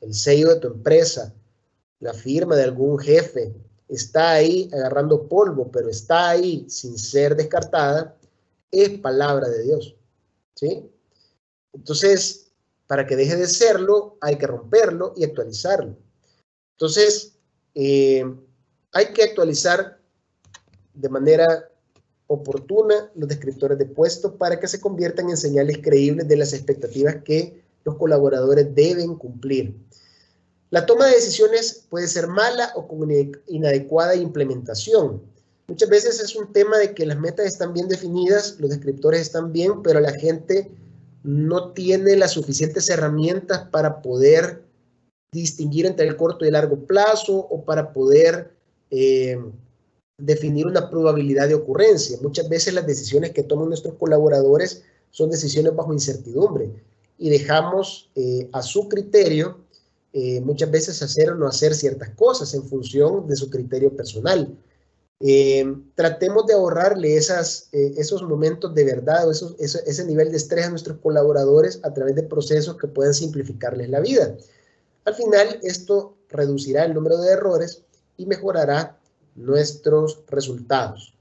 el sello de tu empresa, la firma de algún jefe, está ahí agarrando polvo, pero está ahí sin ser descartada, es palabra de Dios, ¿sí? Entonces, para que deje de serlo, hay que romperlo y actualizarlo. Entonces, hay que actualizar de manera oportuna los descriptores de puesto para que se conviertan en señales creíbles de las expectativas que los colaboradores deben cumplir. La toma de decisiones puede ser mala o con inadecuada implementación. Muchas veces es un tema de que las metas están bien definidas, los descriptores están bien, pero la gente no tiene las suficientes herramientas para poder distinguir entre el corto y el largo plazo o para poder definir una probabilidad de ocurrencia. Muchas veces las decisiones que toman nuestros colaboradores son decisiones bajo incertidumbre y dejamos a su criterio muchas veces hacer o no hacer ciertas cosas en función de su criterio personal. Tratemos de ahorrarle esos momentos de verdad o ese nivel de estrés a nuestros colaboradores a través de procesos que puedan simplificarles la vida. Al final, esto reducirá el número de errores y mejorará nuestros resultados.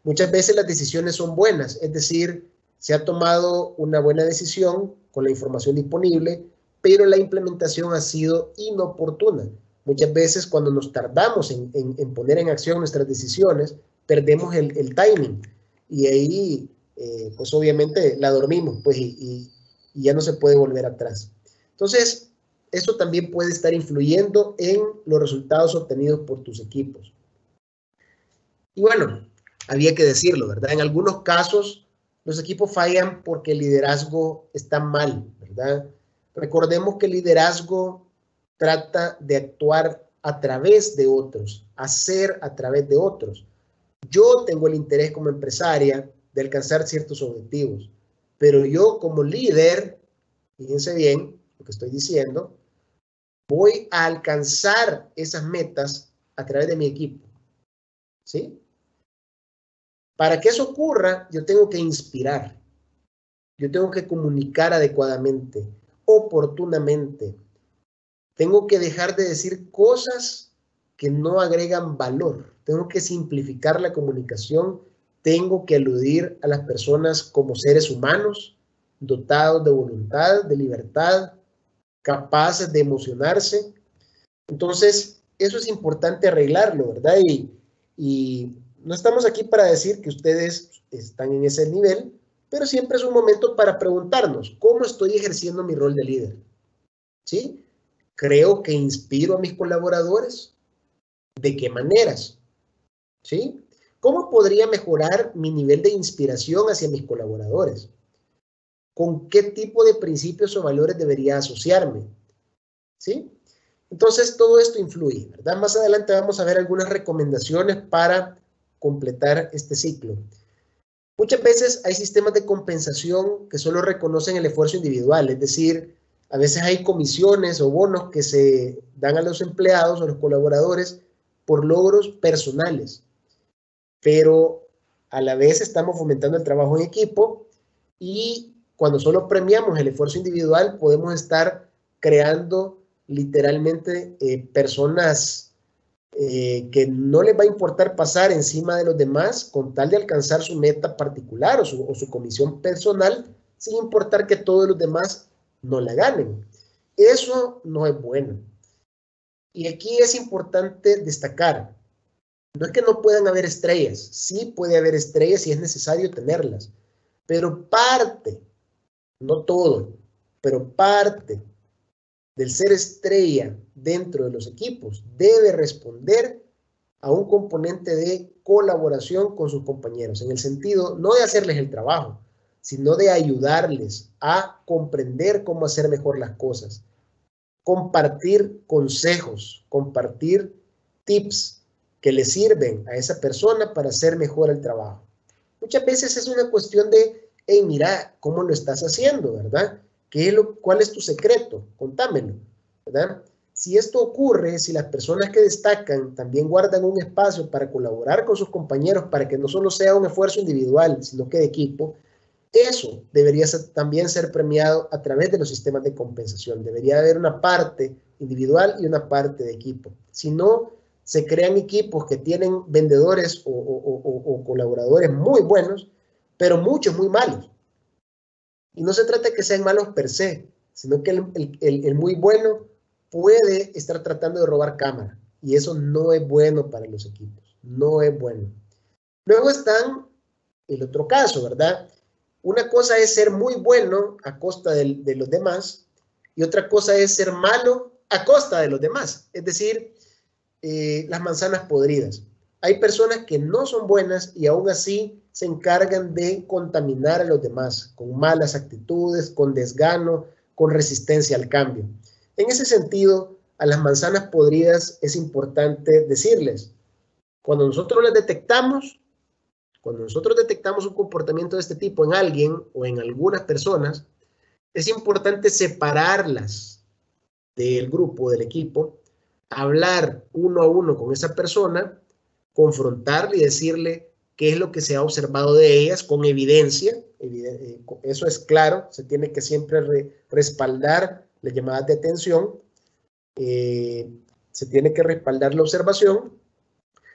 Muchas veces las decisiones son buenas, es decir, se ha tomado una buena decisión con la información disponible, pero la implementación ha sido inoportuna. Muchas veces cuando nos tardamos en poner en acción nuestras decisiones, perdemos el timing y ahí pues obviamente la dormimos pues, y ya no se puede volver atrás. Entonces, eso también puede estar influyendo en los resultados obtenidos por tus equipos. Y bueno, había que decirlo, ¿verdad? En algunos casos, los equipos fallan porque el liderazgo está mal, ¿verdad? Recordemos que el liderazgo trata de actuar a través de otros, hacer a través de otros. Yo tengo el interés como empresaria de alcanzar ciertos objetivos, pero yo como líder, fíjense bien lo que estoy diciendo, voy a alcanzar esas metas a través de mi equipo, ¿sí? Para que eso ocurra, yo tengo que inspirar, yo tengo que comunicar adecuadamente, oportunamente. Tengo que dejar de decir cosas que no agregan valor. Tengo que simplificar la comunicación. Tengo que aludir a las personas como seres humanos, dotados de voluntad, de libertad, capaces de emocionarse. Entonces, eso es importante arreglarlo, ¿verdad? Y no estamos aquí para decir que ustedes están en ese nivel, pero siempre es un momento para preguntarnos, ¿cómo estoy ejerciendo mi rol de líder? ¿Sí? ¿Creo que inspiro a mis colaboradores? ¿De qué maneras? ¿Sí? ¿Cómo podría mejorar mi nivel de inspiración hacia mis colaboradores? ¿Con qué tipo de principios o valores debería asociarme? ¿Sí? Entonces, todo esto influye, ¿verdad? Más adelante vamos a ver algunas recomendaciones para completar este ciclo. Muchas veces hay sistemas de compensación que solo reconocen el esfuerzo individual, es decir, a veces hay comisiones o bonos que se dan a los empleados o a los colaboradores por logros personales, pero a la vez estamos fomentando el trabajo en equipo y cuando solo premiamos el esfuerzo individual podemos estar creando literalmente personas que no les va a importar pasar encima de los demás con tal de alcanzar su meta particular o su comisión personal, sin importar que todos los demás no la ganen. Eso no es bueno. Y aquí es importante destacar, no es que no puedan haber estrellas, sí puede haber estrellas y es necesario tenerlas, pero parte, no todo, pero parte del ser estrella dentro de los equipos debe responder a un componente de colaboración con sus compañeros, en el sentido no de hacerles el trabajo, sino de ayudarles a comprender cómo hacer mejor las cosas, compartir consejos, compartir tips que le sirven a esa persona para hacer mejor el trabajo. Muchas veces es una cuestión de, hey, mira, ¿cómo lo estás haciendo, verdad? ¿Cuál es tu secreto? Contámelo, ¿verdad? Si esto ocurre, si las personas que destacan también guardan un espacio para colaborar con sus compañeros para que no solo sea un esfuerzo individual, sino que de equipo, eso debería también ser premiado a través de los sistemas de compensación. Debería haber una parte individual y una parte de equipo. Si no, se crean equipos que tienen vendedores o colaboradores muy buenos, pero muchos muy malos. Y no se trata de que sean malos per se, sino que el muy bueno puede estar tratando de robar cámara. Y eso no es bueno para los equipos, no es bueno. Luego están el otro caso, ¿verdad? Una cosa es ser muy bueno a costa de los demás y otra cosa es ser malo a costa de los demás. Es decir, las manzanas podridas. Hay personas que no son buenas y aún así se encargan de contaminar a los demás con malas actitudes, con desgano, con resistencia al cambio. En ese sentido, a las manzanas podridas es importante decirles, cuando nosotros las detectamos, cuando nosotros detectamos un comportamiento de este tipo en alguien o en algunas personas, es importante separarlas del grupo, del equipo, hablar uno a uno con esa persona, confrontarle y decirle qué es lo que se ha observado de ellas con evidencia. Eso es claro, se tiene que siempre respaldar las llamadas de atención, se tiene que respaldar la observación,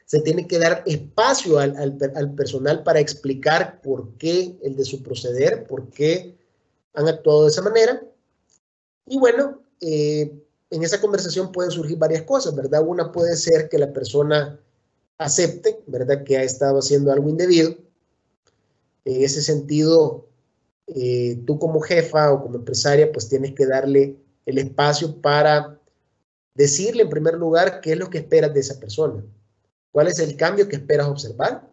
se tiene que dar espacio al personal para explicar por qué el de su proceder, por qué han actuado de esa manera. Y bueno, en esa conversación pueden surgir varias cosas, ¿verdad? Una puede ser que la persona acepte, ¿verdad?, que ha estado haciendo algo indebido. En ese sentido, tú como jefa o como empresaria, pues tienes que darle el espacio para decirle en primer lugar qué es lo que esperas de esa persona, cuál es el cambio que esperas observar.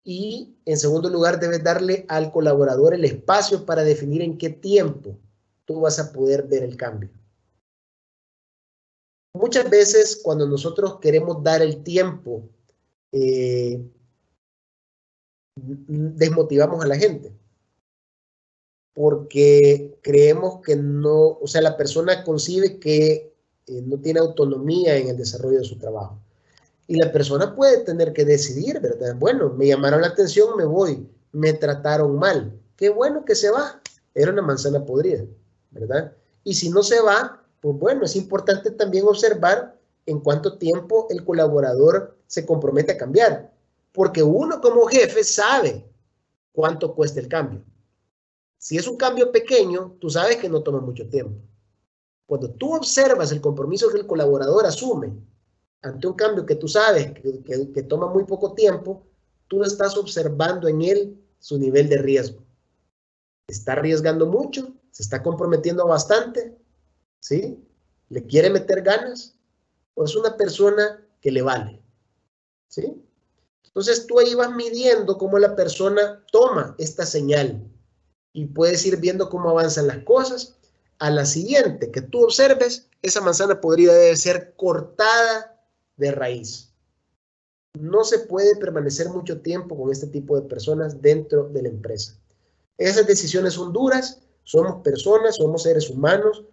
Y en segundo lugar, debes darle al colaborador el espacio para definir en qué tiempo tú vas a poder ver el cambio. Muchas veces cuando nosotros queremos dar el tiempo, desmotivamos a la gente porque creemos que no, o sea, la persona concibe que no tiene autonomía en el desarrollo de su trabajo. Y la persona puede tener que decidir, ¿verdad? Bueno, me llamaron la atención, me voy, me trataron mal. Qué bueno que se va. Era una manzana podrida, ¿verdad? Y si no se va, pues bueno, es importante también observar en cuánto tiempo el colaborador se compromete a cambiar. Porque uno como jefe sabe cuánto cuesta el cambio. Si es un cambio pequeño, tú sabes que no toma mucho tiempo. Cuando tú observas el compromiso que el colaborador asume ante un cambio que tú sabes que toma muy poco tiempo, tú estás observando en él su nivel de riesgo. Está arriesgando mucho, se está comprometiendo bastante, ¿sí? ¿Le quiere meter ganas? ¿O es una persona que le vale? ¿Sí? Entonces tú ahí vas midiendo cómo la persona toma esta señal y puedes ir viendo cómo avanzan las cosas. A la siguiente que tú observes, esa manzana podría debe ser cortada de raíz. No se puede permanecer mucho tiempo con este tipo de personas dentro de la empresa. Esas decisiones son duras, somos personas, somos seres humanos,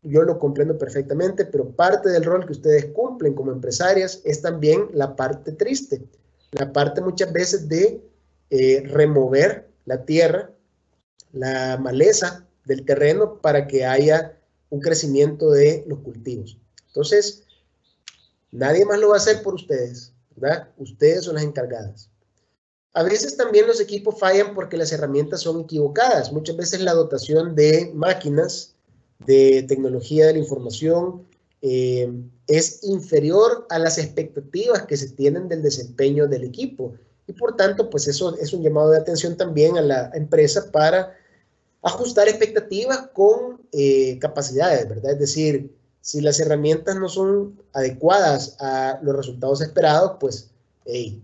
yo lo comprendo perfectamente, pero parte del rol que ustedes cumplen como empresarias es también la parte triste, la parte muchas veces de remover la tierra, la maleza del terreno para que haya un crecimiento de los cultivos. Entonces, nadie más lo va a hacer por ustedes, ¿verdad? Ustedes son las encargadas. A veces también los equipos fallan porque las herramientas son equivocadas. Muchas veces la dotación de máquinas, de tecnología de la información, es inferior a las expectativas que se tienen del desempeño del equipo. Y por tanto, pues eso es un llamado de atención también a la empresa para ajustar expectativas con capacidades, ¿verdad? Es decir, si las herramientas no son adecuadas a los resultados esperados, pues, hey,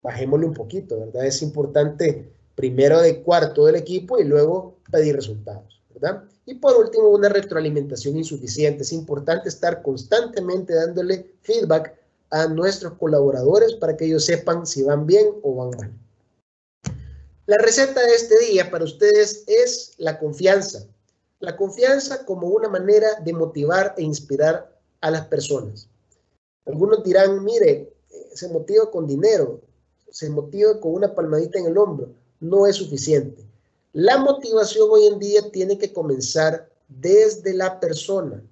bajémosle un poquito, ¿verdad? Es importante primero adecuar todo el equipo y luego pedir resultados, ¿verdad? Y por último, una retroalimentación insuficiente. Es importante estar constantemente dándole feedback a nuestros colaboradores para que ellos sepan si van bien o van mal. La receta de este día para ustedes es la confianza. La confianza como una manera de motivar e inspirar a las personas. Algunos dirán, mire, se motiva con dinero, se motiva con una palmadita en el hombro. No es suficiente. La motivación hoy en día tiene que comenzar desde la persona.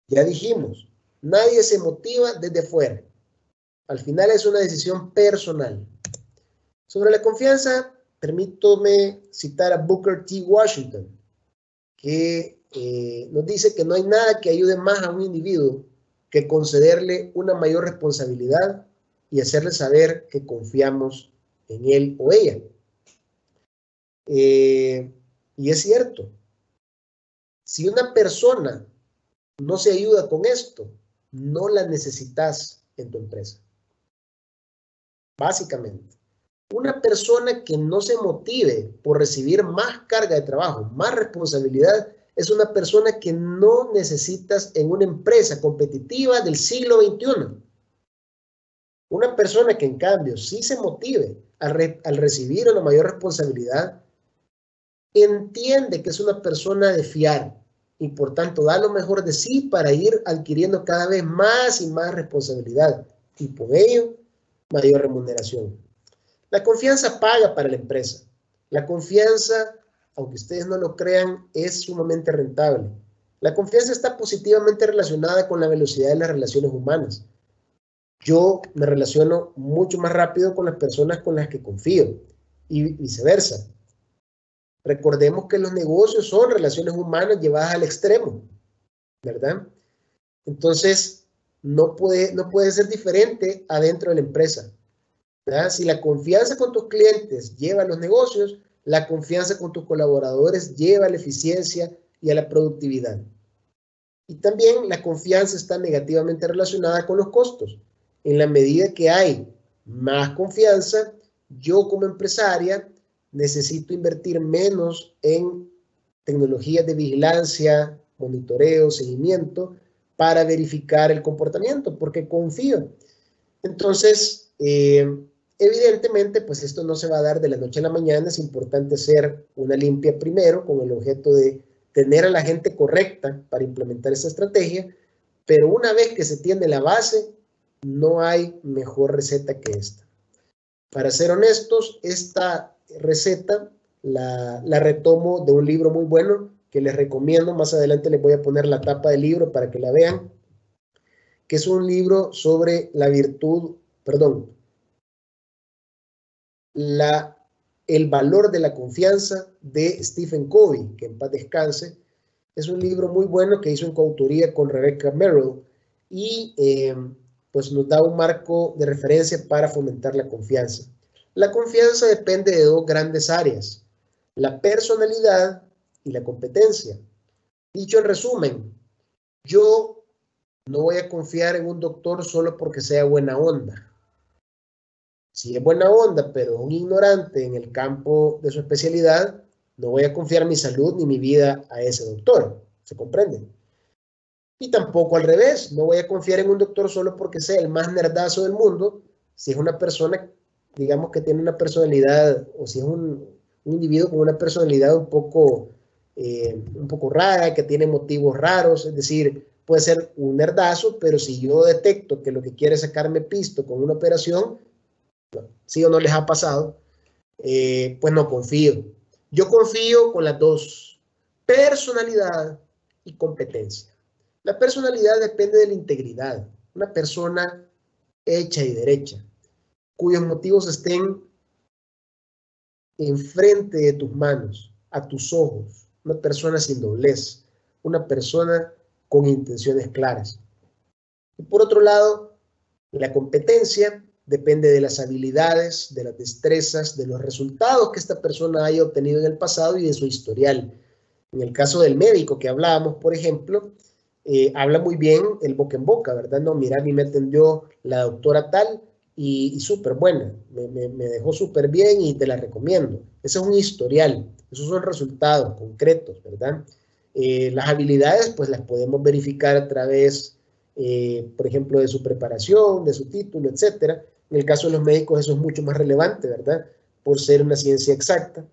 Ya dijimos, nadie se motiva desde fuera. Al final es una decisión personal. Sobre la confianza, permítome citar a Booker T. Washington, que nos dice que no hay nada que ayude más a un individuo que concederle una mayor responsabilidad y hacerle saber que confiamos en él o ella. Y es cierto, si una persona no se ayuda con esto, no la necesitas en tu empresa. Básicamente, una persona que no se motive por recibir más carga de trabajo, más responsabilidad, es una persona que no necesitas en una empresa competitiva del siglo XXI. Una persona que en cambio sí se motive al recibir una mayor responsabilidad, entiende que es una persona de fiar y por tanto da lo mejor de sí para ir adquiriendo cada vez más y más responsabilidad y por ello mayor remuneración. La confianza paga para la empresa. La confianza, aunque ustedes no lo crean, es sumamente rentable. La confianza está positivamente relacionada con la velocidad de las relaciones humanas. Yo me relaciono mucho más rápido con las personas con las que confío y viceversa. Recordemos que los negocios son relaciones humanas llevadas al extremo, ¿verdad? Entonces, no puede ser diferente adentro de la empresa, ¿verdad? Si la confianza con tus clientes lleva a los negocios, la confianza con tus colaboradores lleva a la eficiencia y a la productividad. Y también la confianza está negativamente relacionada con los costos. En la medida que hay más confianza, yo como empresaria necesito invertir menos en tecnologías de vigilancia, monitoreo, seguimiento, para verificar el comportamiento, porque confío. Entonces, evidentemente, pues esto no se va a dar de la noche a la mañana. Es importante hacer una limpia primero con el objeto de tener a la gente correcta para implementar esa estrategia, pero una vez que se tiene la base, no hay mejor receta que esta. Para ser honestos, esta receta la retomo de un libro muy bueno que les recomiendo. Más adelante les voy a poner la tapa del libro para que la vean, que es un libro sobre la virtud, perdón, el valor de la confianza de Stephen Covey, que en paz descanse. Es un libro muy bueno que hizo en coautoría con Rebecca Merrill y pues nos da un marco de referencia para fomentar la confianza. La confianza depende de dos grandes áreas, la personalidad y la competencia. Dicho en resumen, yo no voy a confiar en un doctor solo porque sea buena onda. Si es buena onda, pero es un ignorante en el campo de su especialidad, no voy a confiar mi salud ni mi vida a ese doctor. ¿Se comprende? Y tampoco al revés, no voy a confiar en un doctor solo porque sea el más nerdazo del mundo, si es una persona, digamos, que tiene una personalidad, o si es un individuo con una personalidad un poco rara, que tiene motivos raros. Es decir, puede ser un nerdazo, pero si yo detecto que lo que quiere es sacarme pisto con una operación, sí o no les ha pasado, pues no confío. Yo confío con las dos, personalidad y competencia. La personalidad depende de la integridad, una persona hecha y derecha, cuyos motivos estén enfrente de tus manos, a tus ojos, una persona sin doblez, una persona con intenciones claras. Y por otro lado, la competencia depende de las habilidades, de las destrezas, de los resultados que esta persona haya obtenido en el pasado y de su historial. En el caso del médico que hablábamos, por ejemplo, habla muy bien el boca en boca, ¿verdad? No, mira, a mí me atendió la doctora tal y súper buena, me dejó súper bien y te la recomiendo. Ese es un historial, esos son resultados concretos, ¿verdad? Las habilidades, pues las podemos verificar a través, por ejemplo, de su preparación, de su título, etcétera. En el caso de los médicos eso es mucho más relevante, ¿verdad? Por ser una ciencia exacta.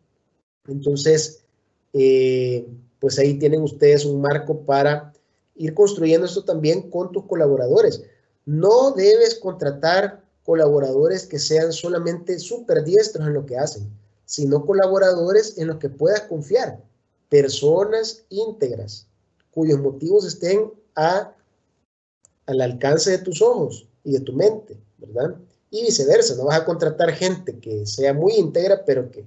Entonces, pues ahí tienen ustedes un marco para ir construyendo esto también con tus colaboradores. No debes contratar colaboradores que sean solamente súper diestros en lo que hacen, sino colaboradores en los que puedas confiar. Personas íntegras, cuyos motivos estén al alcance de tus ojos y de tu mente, ¿verdad? Y viceversa, no vas a contratar gente que sea muy íntegra, pero que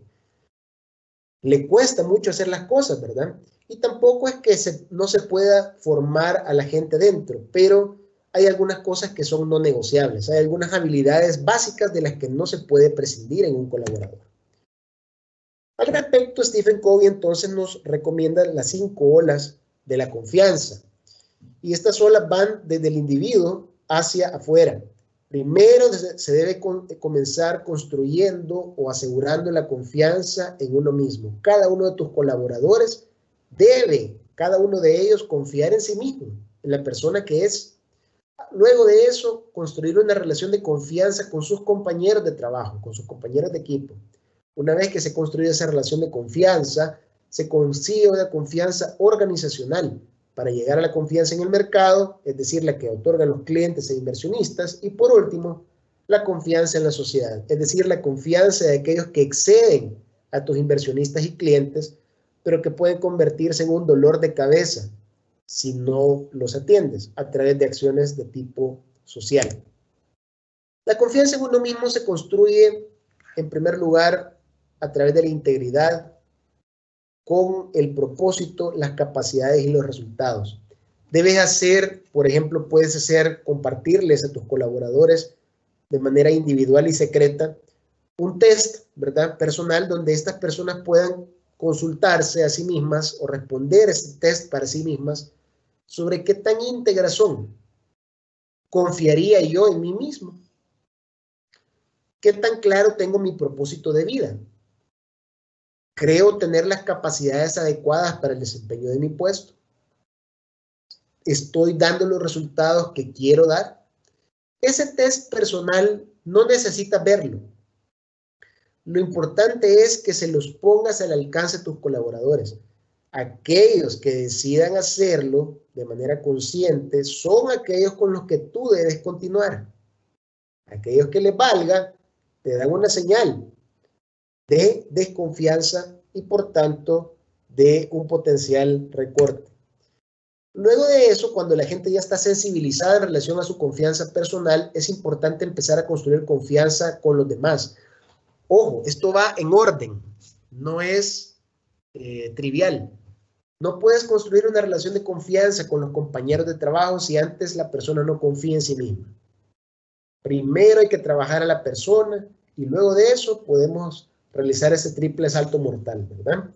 le cuesta mucho hacer las cosas, ¿verdad? Y tampoco es que no se pueda formar a la gente dentro, pero hay algunas cosas que son no negociables, hay algunas habilidades básicas de las que no se puede prescindir en un colaborador. Al respecto, Stephen Covey entonces nos recomienda las 5 olas de la confianza. Y estas olas van desde el individuo hacia afuera. Primero se debe comenzar construyendo o asegurando la confianza en uno mismo. Cada uno de tus colaboradores debe, cada uno de ellos, confiar en sí mismo, en la persona que es. Luego de eso, construir una relación de confianza con sus compañeros de trabajo, con sus compañeros de equipo. Una vez que se construye esa relación de confianza, se consigue una confianza organizacional para llegar a la confianza en el mercado, es decir, la que otorgan los clientes e inversionistas. Y por último, la confianza en la sociedad, es decir, la confianza de aquellos que exceden a tus inversionistas y clientes, pero que pueden convertirse en un dolor de cabeza si no los atiendes a través de acciones de tipo social. La confianza en uno mismo se construye, en primer lugar, a través de la integridad, con el propósito, las capacidades y los resultados. Debes hacer, por ejemplo, puedes hacer, compartirles a tus colaboradores de manera individual y secreta un test, ¿verdad?, personal, donde estas personas puedan consultarse a sí mismas o responder ese test para sí mismas sobre qué tan íntegras son. ¿Confiaría yo en mí mismo? ¿Qué tan claro tengo mi propósito de vida? ¿Creo tener las capacidades adecuadas para el desempeño de mi puesto? ¿Estoy dando los resultados que quiero dar? Ese test personal no necesitas verlo. Lo importante es que se los pongas al alcance de tus colaboradores. Aquellos que decidan hacerlo de manera consciente son aquellos con los que tú debes continuar. Aquellos que les valga te dan una señal de desconfianza y por tanto de un potencial recorte. Luego de eso, cuando la gente ya está sensibilizada en relación a su confianza personal, es importante empezar a construir confianza con los demás. Ojo, esto va en orden, no es trivial. No puedes construir una relación de confianza con los compañeros de trabajo si antes la persona no confía en sí misma. Primero hay que trabajar a la persona y luego de eso podemos realizar ese triple salto mortal, ¿verdad?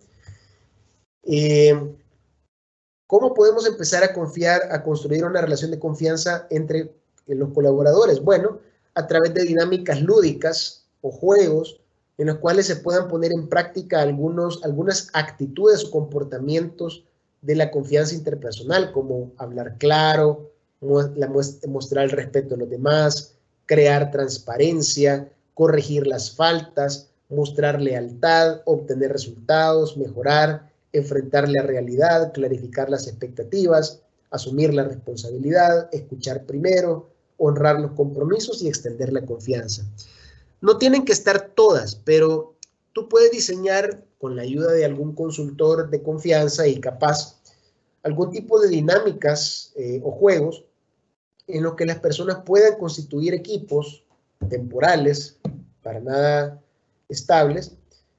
¿Cómo podemos empezar a construir una relación de confianza entre los colaboradores? Bueno, a través de dinámicas lúdicas o juegos en los cuales se puedan poner en práctica algunas actitudes o comportamientos de la confianza interpersonal, como hablar claro, mostrar el respeto a los demás, crear transparencia, corregir las faltas, mostrar lealtad, obtener resultados, mejorar, enfrentar la realidad, clarificar las expectativas, asumir la responsabilidad, escuchar primero, honrar los compromisos y extender la confianza. No tienen que estar todas, pero tú puedes diseñar con la ayuda de algún consultor de confianza y capaz algún tipo de dinámicas o juegos en los que las personas puedan constituir equipos temporales, para nada estables,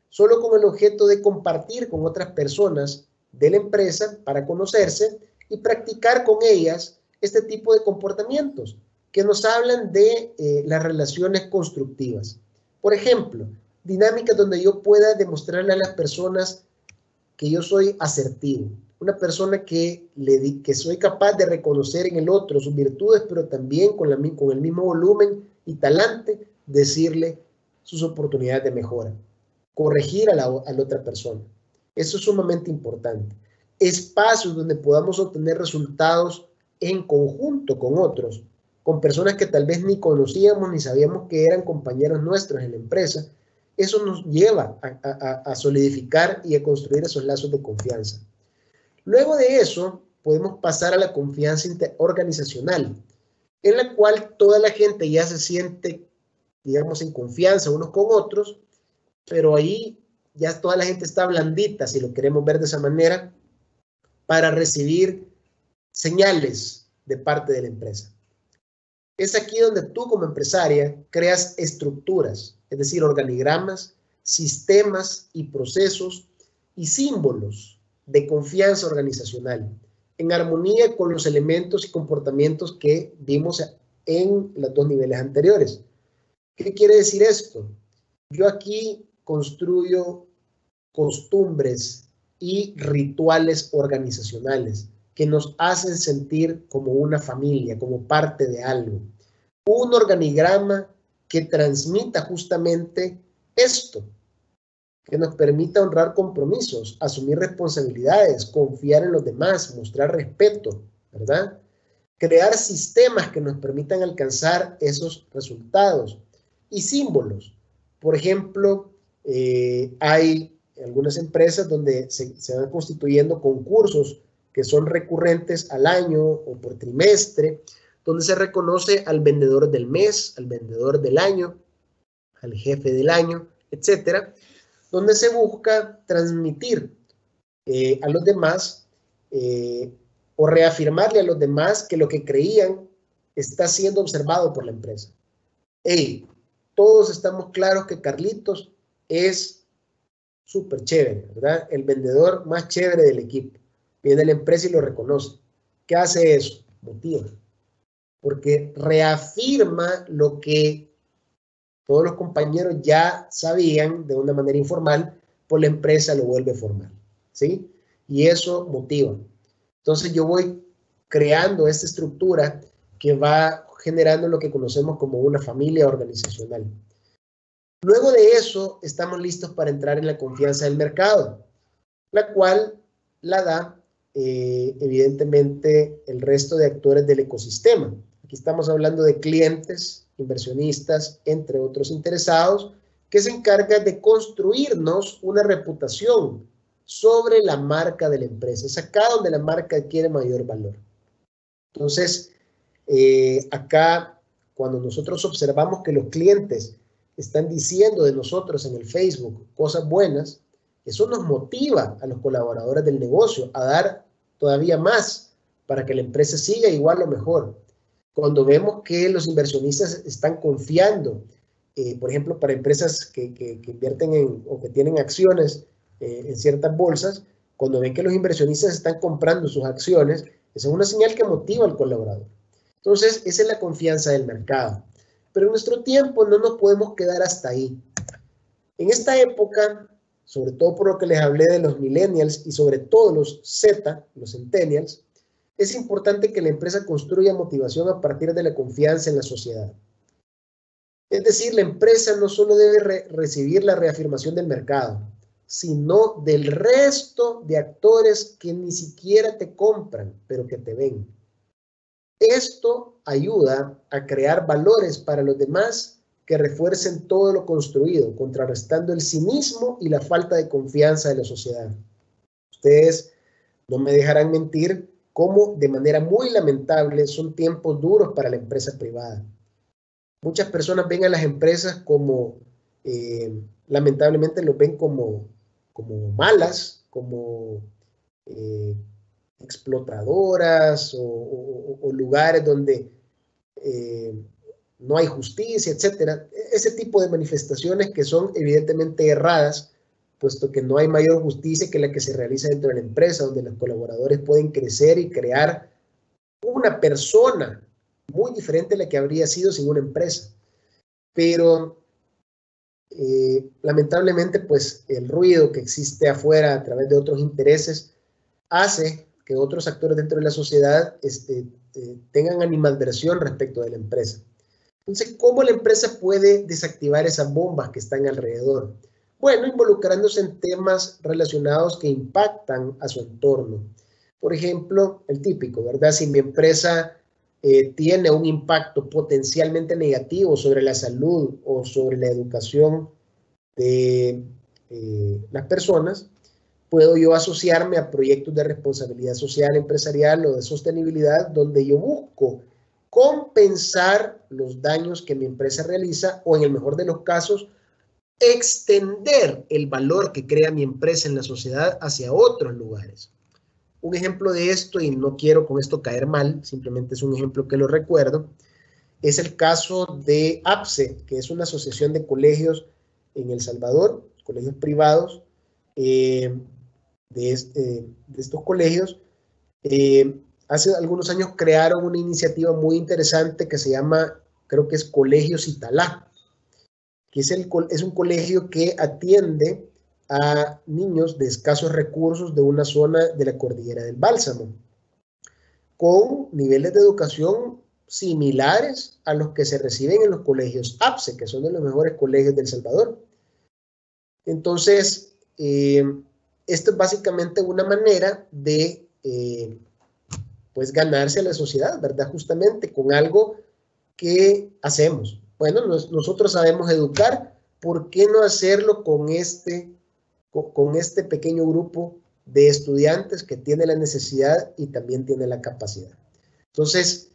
solo con el objeto de compartir con otras personas de la empresa para conocerse y practicar con ellas este tipo de comportamientos que nos hablan de las relaciones constructivas. Por ejemplo, dinámicas donde yo pueda demostrarle a las personas que yo soy asertivo, una persona que soy capaz de reconocer en el otro sus virtudes, pero también con el mismo volumen y talante decirle sus oportunidades de mejora, corregir a la otra persona. Eso es sumamente importante. Espacios donde podamos obtener resultados en conjunto con otros, con personas que tal vez ni conocíamos ni sabíamos que eran compañeros nuestros en la empresa. Eso nos lleva a solidificar y a construir esos lazos de confianza. Luego de eso, podemos pasar a la confianza organizacional, en la cual toda la gente ya se siente, digamos, en confianza unos con otros, pero ahí ya toda la gente está blandita, si lo queremos ver de esa manera, para recibir señales de parte de la empresa. Es aquí donde tú como empresaria creas estructuras, es decir, organigramas, sistemas y procesos y símbolos de confianza organizacional en armonía con los elementos y comportamientos que vimos en los dos niveles anteriores. ¿Qué quiere decir esto? Yo aquí construyo costumbres y rituales organizacionales que nos hacen sentir como una familia, como parte de algo. Un organigrama que transmita justamente esto, que nos permita honrar compromisos, asumir responsabilidades, confiar en los demás, mostrar respeto, ¿verdad? Crear sistemas que nos permitan alcanzar esos resultados y símbolos. Por ejemplo, hay algunas empresas donde se van constituyendo concursos que son recurrentes al año o por trimestre, donde se reconoce al vendedor del mes, al vendedor del año, al jefe del año, etcétera, donde se busca transmitir a los demás o reafirmarle a los demás que lo que creían está siendo observado por la empresa. Hey, todos estamos claros que Carlitos es súper chévere, ¿verdad? El vendedor más chévere del equipo. Viene la empresa y lo reconoce. ¿Qué hace eso? Motiva. Porque reafirma lo que todos los compañeros ya sabían de una manera informal, pues la empresa lo vuelve formal, ¿sí? Y eso motiva. Entonces yo voy creando esta estructura que va generando lo que conocemos como una familia organizacional. Luego de eso, estamos listos para entrar en la confianza del mercado, la cual la da, evidentemente, el resto de actores del ecosistema. Aquí estamos hablando de clientes, inversionistas, entre otros interesados, que se encargan de construirnos una reputación sobre la marca de la empresa. Es acá donde la marca adquiere mayor valor. Entonces, acá, cuando nosotros observamos que los clientes están diciendo de nosotros en el Facebook cosas buenas, eso nos motiva a los colaboradores del negocio a dar todavía más para que la empresa siga igual o mejor. Cuando vemos que los inversionistas están confiando, por ejemplo, para empresas que invierten en o que tienen acciones en ciertas bolsas, cuando ven que los inversionistas están comprando sus acciones, esa es una señal que motiva al colaborador. Entonces, esa es la confianza del mercado. Pero en nuestro tiempo no nos podemos quedar hasta ahí. En esta época, sobre todo por lo que les hablé de los millennials y sobre todo los Z, los centennials, es importante que la empresa construya motivación a partir de la confianza en la sociedad. Es decir, la empresa no solo debe recibir la reafirmación del mercado, sino del resto de actores que ni siquiera te compran, pero que te ven. Esto ayuda a crear valores para los demás que refuercen todo lo construido, contrarrestando el cinismo y la falta de confianza de la sociedad. Ustedes no me dejarán mentir cómo de manera muy lamentable son tiempos duros para la empresa privada. Muchas personas ven a las empresas como, lamentablemente los ven como malas, como explotadoras o lugares donde no hay justicia, etcétera. Ese tipo de manifestaciones que son evidentemente erradas, puesto que no hay mayor justicia que la que se realiza dentro de la empresa, donde los colaboradores pueden crecer y crear una persona muy diferente a la que habría sido sin una empresa. Pero lamentablemente, pues el ruido que existe afuera a través de otros intereses hace que otros actores dentro de la sociedad tengan animadversión respecto de la empresa. Entonces, ¿cómo la empresa puede desactivar esas bombas que están alrededor? Bueno, involucrándose en temas relacionados que impactan a su entorno. Por ejemplo, el típico, ¿verdad? Si mi empresa tiene un impacto potencialmente negativo sobre la salud o sobre la educación de las personas, puedo yo asociarme a proyectos de responsabilidad social empresarial o de sostenibilidad donde yo busco compensar los daños que mi empresa realiza o, en el mejor de los casos, extender el valor que crea mi empresa en la sociedad hacia otros lugares. Un ejemplo de esto, y no quiero con esto caer mal, simplemente es un ejemplo que lo recuerdo, es el caso de APSE, que es una asociación de colegios en El Salvador, colegios privados. De estos colegios Hace algunos años crearon una iniciativa muy interesante que se llama, creo que es Colegio Citalá, que es un colegio que atiende a niños de escasos recursos de una zona de la Cordillera del Bálsamo, con niveles de educación similares a los que se reciben en los colegios APSE, que son de los mejores colegios de El Salvador. Entonces, esto es básicamente una manera de pues ganarse a la sociedad, ¿verdad? Justamente con algo que hacemos. Bueno, nosotros sabemos educar, ¿por qué no hacerlo con este pequeño grupo de estudiantes que tiene la necesidad y también tiene la capacidad? Entonces,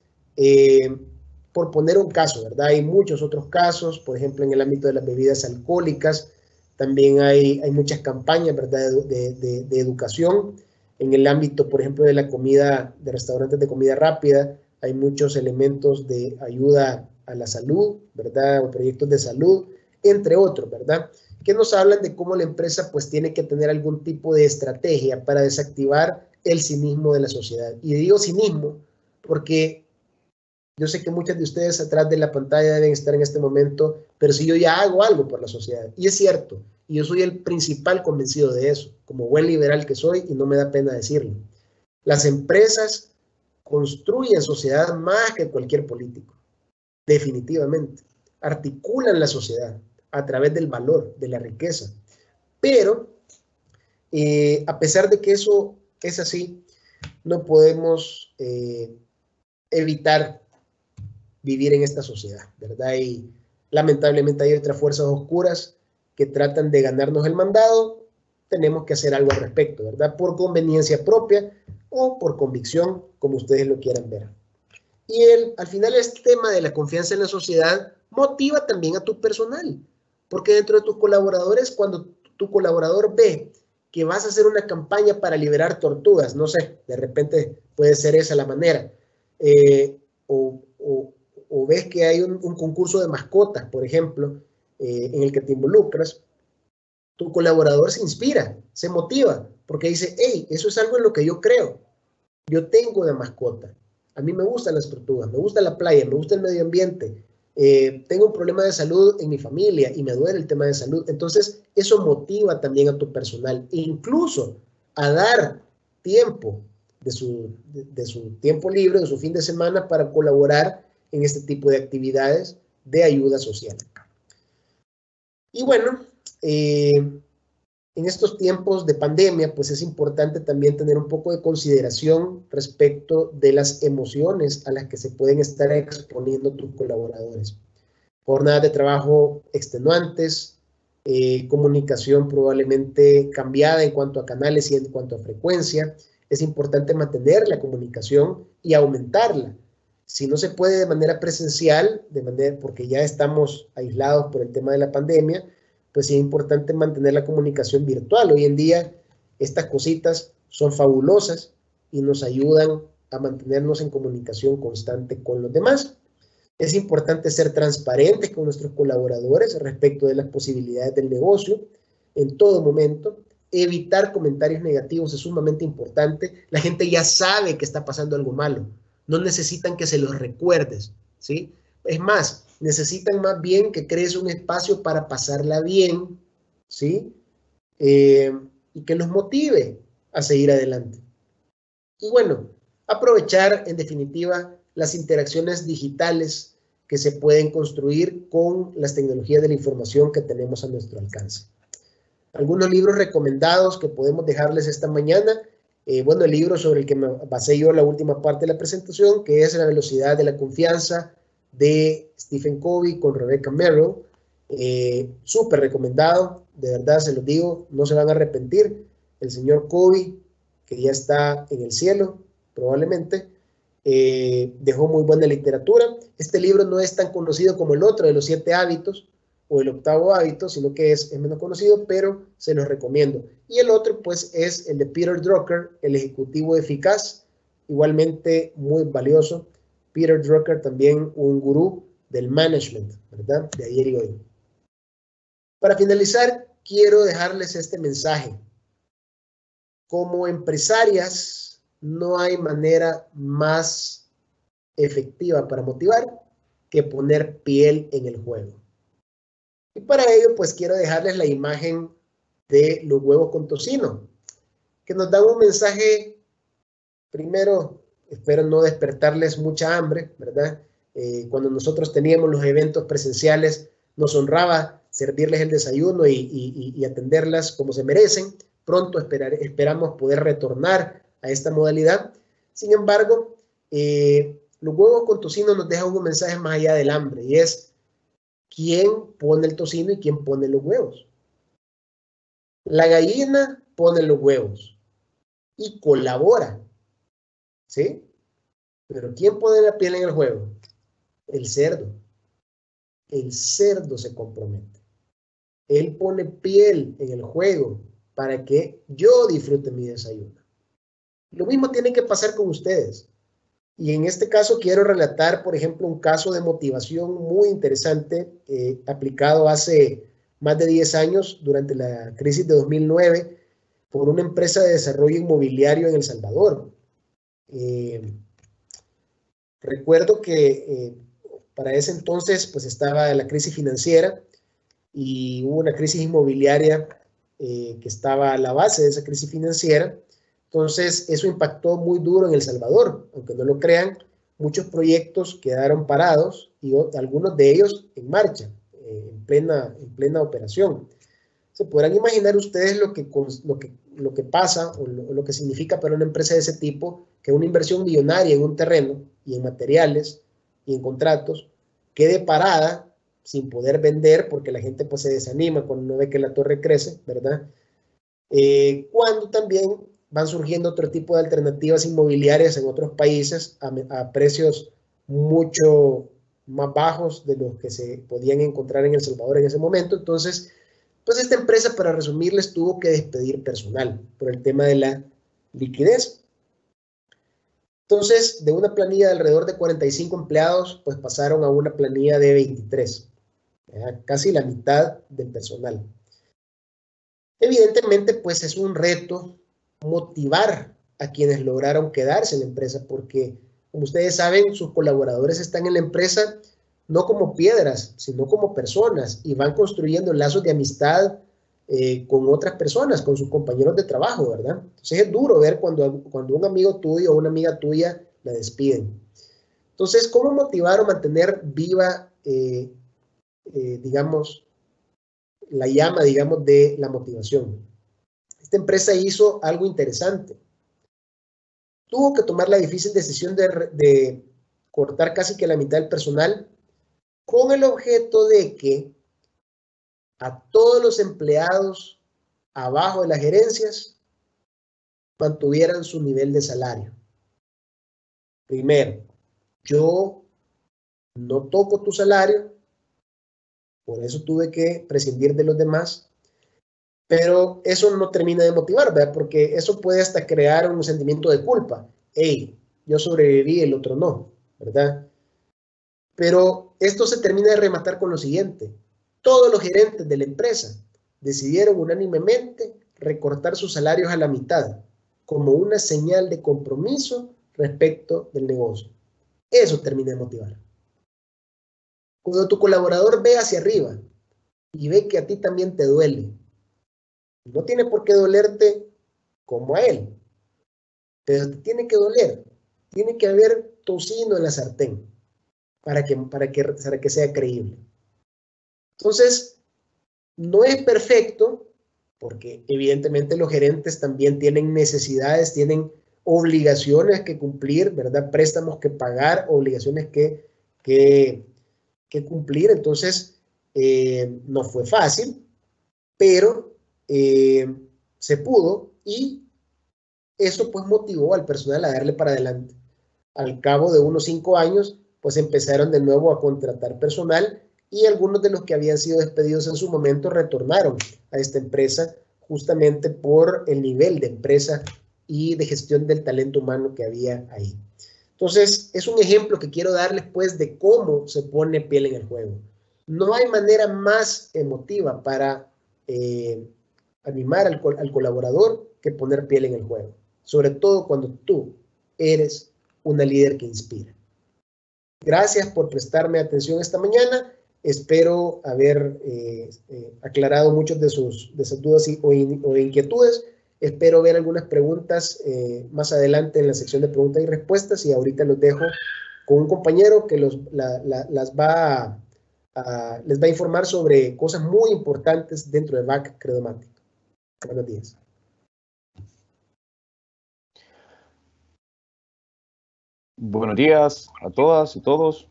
por poner un caso, ¿verdad? Hay muchos otros casos, por ejemplo, en el ámbito de las bebidas alcohólicas, también hay muchas campañas, ¿verdad?, de educación. En el ámbito, por ejemplo, de la comida, de restaurantes de comida rápida, hay muchos elementos de ayuda a la salud, ¿verdad?, o proyectos de salud, entre otros, ¿verdad?, que nos hablan de cómo la empresa pues tiene que tener algún tipo de estrategia para desactivar el cinismo de la sociedad. Y digo cinismo porque yo sé que muchos de ustedes atrás de la pantalla deben estar en este momento, pero si yo ya hago algo por la sociedad, y es cierto, y yo soy el principal convencido de eso, como buen liberal que soy, y no me da pena decirlo. Las empresas construyen sociedad más que cualquier político, definitivamente. Articulan la sociedad a través del valor, de la riqueza. Pero, a pesar de que eso es así, no podemos evitar vivir en esta sociedad, ¿verdad? Y lamentablemente hay otras fuerzas oscuras que tratan de ganarnos el mandado. Tenemos que hacer algo al respecto, ¿verdad? Por conveniencia propia o por convicción, como ustedes lo quieran ver. Y al final este tema de la confianza en la sociedad motiva también a tu personal, porque dentro de tus colaboradores, cuando tu colaborador ve que vas a hacer una campaña para liberar tortugas, no sé, de repente puede ser esa la manera, o ves que hay un concurso de mascotas, por ejemplo, en el que te involucras, tu colaborador se inspira, se motiva, porque dice, hey, eso es algo en lo que yo creo. Yo tengo una mascota. A mí me gustan las tortugas, me gusta la playa, me gusta el medio ambiente. Tengo un problema de salud en mi familia y me duele el tema de salud. Entonces, eso motiva también a tu personal, incluso a dar tiempo de su tiempo libre, de su fin de semana, para colaborar en este tipo de actividades de ayuda social. Y bueno, en estos tiempos de pandemia, pues es importante también tener un poco de consideración respecto de las emociones a las que se pueden estar exponiendo tus colaboradores. Jornadas de trabajo extenuantes, comunicación probablemente cambiada en cuanto a canales y en cuanto a frecuencia. Es importante mantener la comunicación y aumentarla. Si no se puede de manera presencial, porque ya estamos aislados por el tema de la pandemia, pues sí es importante mantener la comunicación virtual. Hoy en día estas cositas son fabulosas y nos ayudan a mantenernos en comunicación constante con los demás. Es importante ser transparentes con nuestros colaboradores respecto de las posibilidades del negocio en todo momento. Evitar comentarios negativos es sumamente importante. La gente ya sabe que está pasando algo malo. No necesitan que se los recuerdes, ¿sí? Es más, necesitan más bien que crees un espacio para pasarla bien, ¿sí? Y que los motive a seguir adelante. Y bueno, aprovechar en definitiva las interacciones digitales que se pueden construir con las tecnologías de la información que tenemos a nuestro alcance. Algunos libros recomendados que podemos dejarles esta mañana. Bueno, el libro sobre el que me basé yo en la última parte de la presentación, que es La velocidad de la confianza, de Stephen Covey con Rebecca Merrill. Súper recomendado, de verdad se los digo, no se van a arrepentir. El señor Covey, que ya está en el cielo, probablemente, dejó muy buena literatura. Este libro no es tan conocido como el otro de los 7 hábitos o el 8º hábito, sino que es menos conocido, pero se los recomiendo. Y el otro, pues, es el de Peter Drucker, El ejecutivo eficaz, igualmente muy valioso. Peter Drucker, también un gurú del management, ¿verdad?, de ayer y hoy. Para finalizar, quiero dejarles este mensaje. Como empresarias, no hay manera más efectiva para motivar que poner piel en el juego. Y para ello, pues quiero dejarles la imagen de los huevos con tocino, que nos dan un mensaje. Primero, espero no despertarles mucha hambre, ¿verdad? Cuando nosotros teníamos los eventos presenciales, nos honraba servirles el desayuno y atenderlas como se merecen. Pronto esperamos poder retornar a esta modalidad. Sin embargo, los huevos con tocino nos dejan un mensaje más allá del hambre, y es quién pone el tocino y quién pone los huevos. La gallina pone los huevos y colabora, ¿sí? Pero ¿quién pone la piel en el juego? El cerdo. El cerdo se compromete. Él pone piel en el juego para que yo disfrute mi desayuno. Lo mismo tiene que pasar con ustedes. Y en este caso quiero relatar, por ejemplo, un caso de motivación muy interesante aplicado hace más de 10 años durante la crisis de 2009 por una empresa de desarrollo inmobiliario en El Salvador. Recuerdo que para ese entonces pues estaba la crisis financiera y hubo una crisis inmobiliaria que estaba a la base de esa crisis financiera. Entonces eso impactó muy duro en El Salvador, aunque no lo crean, muchos proyectos quedaron parados y algunos de ellos en marcha, en plena operación. Se podrán imaginar ustedes lo que pasa o lo que significa para una empresa de ese tipo que una inversión millonaria en un terreno y en materiales y en contratos quede parada sin poder vender porque la gente pues se desanima cuando no ve que la torre crece, ¿verdad? Cuando también van surgiendo otro tipo de alternativas inmobiliarias en otros países a precios mucho más bajos de los que se podían encontrar en El Salvador en ese momento. Entonces, pues esta empresa, para resumirles, tuvo que despedir personal por el tema de la liquidez. Entonces, de una planilla de alrededor de 45 empleados, pues pasaron a una planilla de 23, casi la mitad del personal. Evidentemente, pues es un reto motivar a quienes lograron quedarse en la empresa, porque, como ustedes saben, sus colaboradores están en la empresa no como piedras, sino como personas, y van construyendo lazos de amistad con otras personas, con sus compañeros de trabajo, ¿verdad? Entonces es duro ver cuando un amigo tuyo o una amiga tuya la despiden. Entonces, ¿cómo motivar o mantener viva, digamos, la llama, digamos, de la motivación? Esta empresa hizo algo interesante. Tuvo que tomar la difícil decisión de cortar casi que la mitad del personal con el objeto de que a todos los empleados abajo de las gerencias mantuvieran su nivel de salario. Primero, yo no toco tu salario, por eso tuve que prescindir de los demás, pero eso no termina de motivar, ¿verdad? Porque eso puede hasta crear un sentimiento de culpa. Hey, yo sobreviví, el otro no, ¿verdad? Pero esto se termina de rematar con lo siguiente. Todos los gerentes de la empresa decidieron unánimemente recortar sus salarios a la mitad, como una señal de compromiso respecto del negocio. Eso termina de motivar. Cuando tu colaborador ve hacia arriba y ve que a ti también te duele, no tiene por qué dolerte como a él, pero te tiene que doler. Tiene que haber tocino en la sartén para que sea creíble. Entonces, no es perfecto, porque evidentemente los gerentes también tienen necesidades, tienen obligaciones que cumplir, ¿verdad? Préstamos que pagar, obligaciones que cumplir. Entonces, no fue fácil, pero se pudo, y eso pues motivó al personal a darle para adelante. Al cabo de unos 5 años, pues empezaron de nuevo a contratar personal, y algunos de los que habían sido despedidos en su momento retornaron a esta empresa justamente por el nivel de empresa y de gestión del talento humano que había ahí. Entonces, es un ejemplo que quiero darles pues de cómo se pone piel en el juego. No hay manera más emotiva para animar al colaborador que poner piel en el juego. sobre todo cuando tú eres una líder que inspira. Gracias por prestarme atención esta mañana. Espero haber aclarado muchas de esas dudas o inquietudes. Espero ver algunas preguntas más adelante en la sección de preguntas y respuestas, y ahorita los dejo con un compañero que les va a informar sobre cosas muy importantes dentro de BAC Credomatic. Buenos días. Buenos días a todas y todos.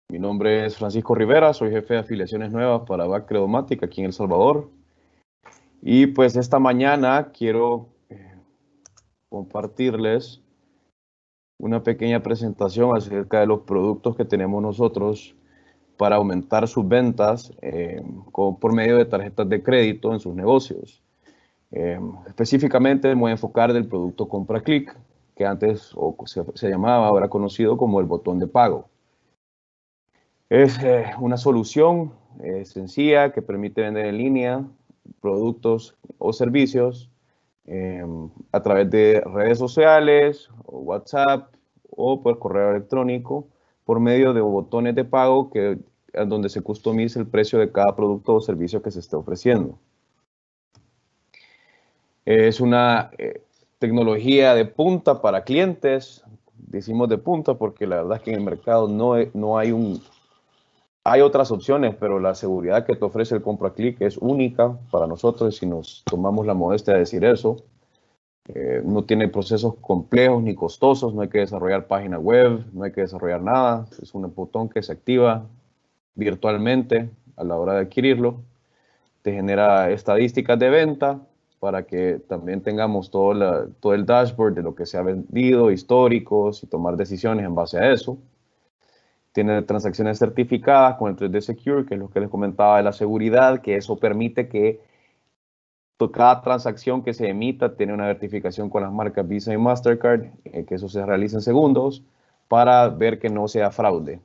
Mi nombre es Francisco Rivera, soy jefe de afiliaciones nuevas para BAC Credomatic aquí en El Salvador. Y pues esta mañana quiero compartirles una pequeña presentación acerca de los productos que tenemos nosotros para aumentar sus ventas por medio de tarjetas de crédito en sus negocios. Específicamente me voy a enfocar del producto Compra Click, que antes se llamaba, ahora conocido como el botón de pago. Es una solución sencilla que permite vender en línea productos o servicios a través de redes sociales, o WhatsApp o por correo electrónico por medio de botones de pago donde se customiza el precio de cada producto o servicio que se esté ofreciendo. Es una tecnología de punta para clientes. Decimos de punta porque la verdad es que en el mercado no hay otras opciones, pero la seguridad que te ofrece el Compra Click es única para nosotros, si nos tomamos la modestia de decir eso. No tiene procesos complejos ni costosos, no hay que desarrollar página web, no hay que desarrollar nada. Es un botón que se activa virtualmente a la hora de adquirirlo. Te genera estadísticas de venta para que también tengamos todo el dashboard de lo que se ha vendido, históricos, y tomar decisiones en base a eso. Tiene transacciones certificadas con el 3D Secure, que es lo que les comentaba de la seguridad, que eso permite que cada transacción que se emita tiene una verificación con las marcas Visa y Mastercard, que eso se realiza en segundos, para ver que no sea fraude.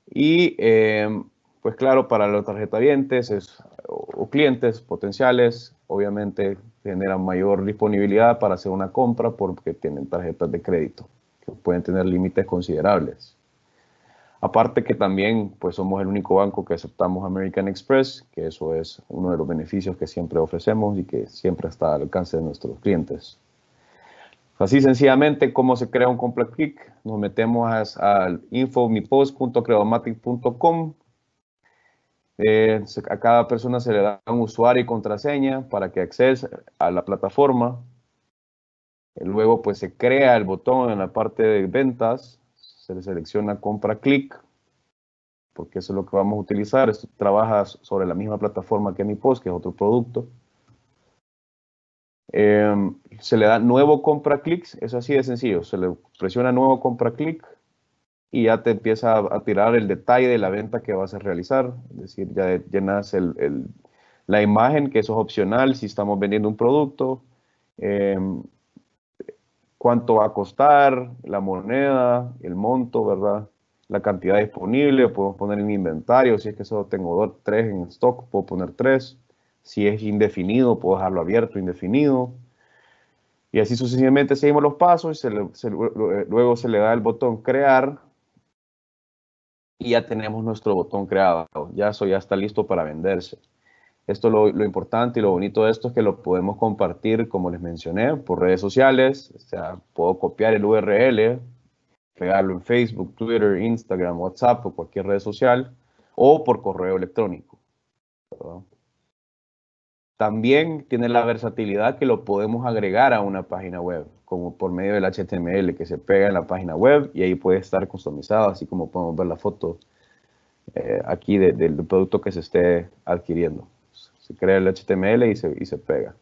Y pues claro, para los tarjetavientes o clientes potenciales, obviamente generan mayor disponibilidad para hacer una compra porque tienen tarjetas de crédito, que pueden tener límites considerables. Aparte que también pues somos el único banco que aceptamos American Express, que eso es uno de los beneficios que siempre ofrecemos y que siempre está al alcance de nuestros clientes. Así sencillamente, ¿cómo se crea un Compra Click? Nos metemos al info.mipost.credomatic.com. A cada persona se le da un usuario y contraseña para que acceda a la plataforma. Luego pues se crea el botón en la parte de ventas. Se le selecciona Compra Click, porque eso es lo que vamos a utilizar. Esto trabaja sobre la misma plataforma que MiPost, que es otro producto. Se le da nuevo Compra Click, es así de sencillo. Se le presiona nuevo Compra Click y ya te empieza a tirar el detalle de la venta que vas a realizar. Es decir, ya llenas la imagen, que eso es opcional si estamos vendiendo un producto. Cuánto va a costar, la moneda, el monto, ¿verdad? La cantidad disponible, podemos poner en inventario. Si es que solo tengo 3 en stock, puedo poner 3. Si es indefinido, puedo dejarlo abierto, indefinido. Y así sucesivamente seguimos los pasos y luego se le da el botón crear y ya tenemos nuestro botón creado. Ya eso ya está listo para venderse. Esto lo importante y lo bonito de esto es que lo podemos compartir, como les mencioné, por redes sociales. O sea, puedo copiar el URL, pegarlo en Facebook, Twitter, Instagram, WhatsApp o cualquier red social, o por correo electrónico, ¿verdad? También tiene la versatilidad que lo podemos agregar a una página web, como por medio del HTML que se pega en la página web y ahí puede estar customizado, así como podemos ver la foto aquí del producto que se esté adquiriendo. Se crea el HTML y se pega.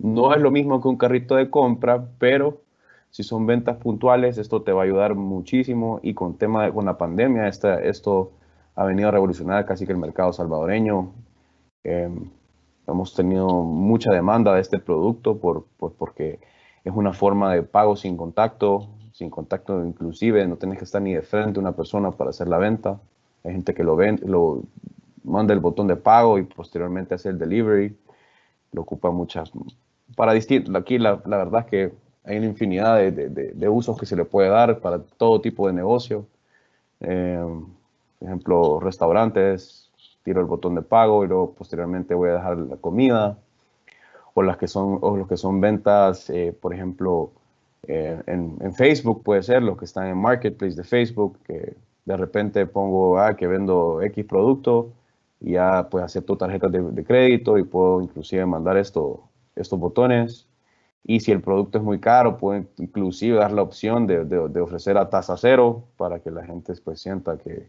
No es lo mismo que un carrito de compra, pero si son ventas puntuales, esto te va a ayudar muchísimo. Y con la pandemia, esto ha venido a revolucionar casi que el mercado salvadoreño. Hemos tenido mucha demanda de este producto porque es una forma de pago sin contacto inclusive. No tienes que estar ni de frente a una persona para hacer la venta. Hay gente que lo manda el botón de pago y posteriormente hace el delivery. Lo ocupan muchas aquí la verdad es que hay una infinidad de usos que se le puede dar para todo tipo de negocio. Por ejemplo, restaurantes, tiro el botón de pago y luego posteriormente voy a dejar la comida. O los que son ventas, por ejemplo, en Facebook puede ser, los que están en Marketplace de Facebook, que de repente pongo que vendo X producto y ya pues acepto tarjetas de crédito y puedo inclusive mandar estos botones. Y si el producto es muy caro, puedo inclusive dar la opción de ofrecer a tasa cero para que la gente pues sienta que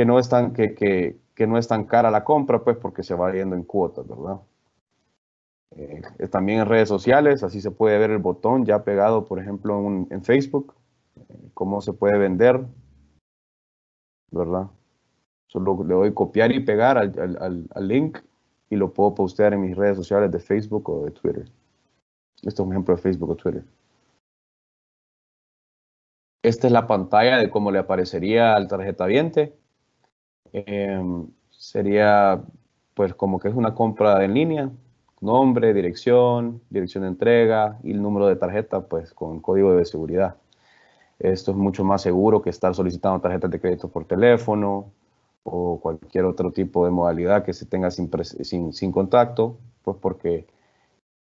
no es tan cara la compra, pues porque se va yendo en cuotas, ¿verdad? También en redes sociales, así se puede ver el botón ya pegado, por ejemplo, en Facebook, cómo se puede vender, ¿verdad? Solo le doy copiar y pegar al link y lo puedo postear en mis redes sociales de Facebook o de Twitter. Este es un ejemplo de Facebook o Twitter. Esta es la pantalla de cómo le aparecería al tarjetaviente. Sería pues como que es una compra en línea, nombre, dirección de entrega y el número de tarjeta pues con código de seguridad. Esto es mucho más seguro que estar solicitando tarjetas de crédito por teléfono o cualquier otro tipo de modalidad que se tenga sin contacto, pues porque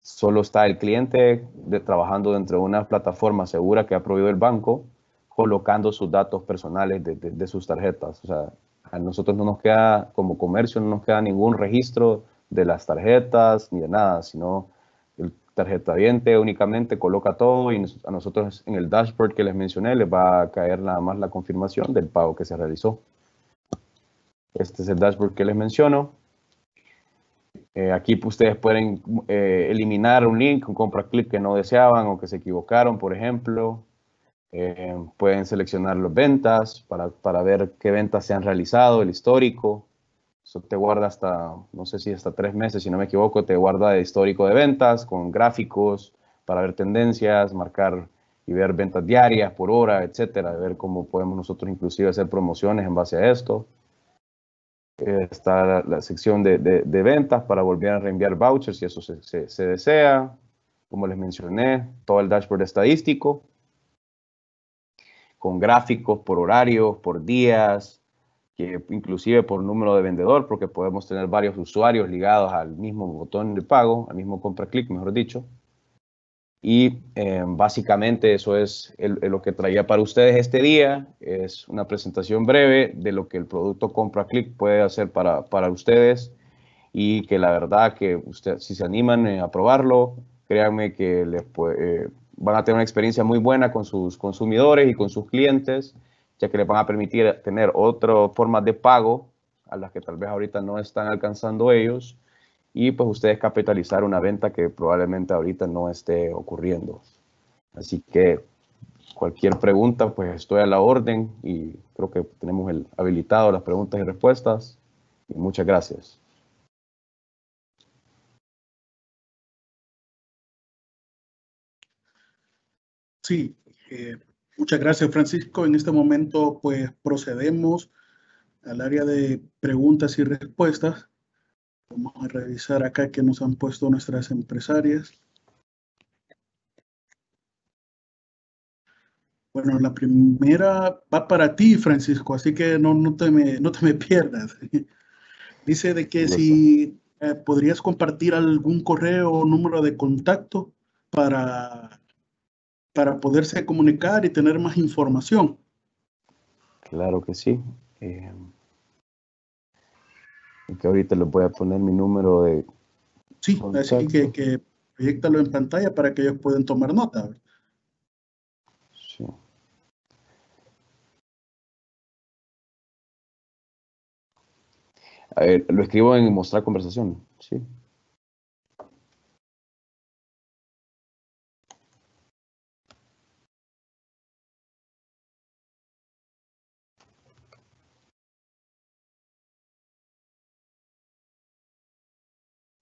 solo está el cliente trabajando dentro de una plataforma segura que ha proveído el banco, colocando sus datos personales de sus tarjetas. O sea, a nosotros no nos queda, como comercio, no nos queda ningún registro de las tarjetas ni de nada, sino el tarjetaviente únicamente coloca todo y a nosotros en el dashboard que les mencioné les va a caer nada más la confirmación del pago que se realizó. Este es el dashboard que les menciono. Aquí ustedes pueden eliminar un link, un compra clic que no deseaban o que se equivocaron, por ejemplo. Pueden seleccionar las ventas para ver qué ventas se han realizado, el histórico. Eso te guarda hasta, no sé si hasta 3 meses, si no me equivoco, te guarda el histórico de ventas con gráficos para ver tendencias, marcar y ver ventas diarias por hora, etcétera, ver cómo podemos nosotros inclusive hacer promociones en base a esto. Está la sección de ventas para volver a reenviar vouchers si eso se desea. Como les mencioné, todo el dashboard estadístico con gráficos por horarios, por días, que inclusive por número de vendedor, porque podemos tener varios usuarios ligados al mismo botón de pago, al mismo compra clic, mejor dicho. Y básicamente eso es lo que traía para ustedes este día. Es una presentación breve de lo que el producto compra clic puede hacer para ustedes y que la verdad que ustedes, si se animan a probarlo, créanme que van a tener una experiencia muy buena con sus consumidores y con sus clientes, ya que les van a permitir tener otras formas de pago a las que tal vez ahorita no están alcanzando ellos y pues ustedes capitalizar una venta que probablemente ahorita no esté ocurriendo. Así que cualquier pregunta, pues estoy a la orden y creo que tenemos habilitado las preguntas y respuestas. Y muchas gracias. Sí, muchas gracias, Francisco. En este momento, pues procedemos al área de preguntas y respuestas. Vamos a revisar acá qué nos han puesto nuestras empresarias. Bueno, la primera va para ti, Francisco, así que no te me pierdas. Dice de que si podrías compartir algún correo o número de contacto para poderse comunicar y tener más información. Claro que sí. Que ahorita les voy a poner mi número de contacto. Así que proyectalo en pantalla para que ellos puedan tomar nota. Sí. A ver, lo escribo en mostrar conversación, sí.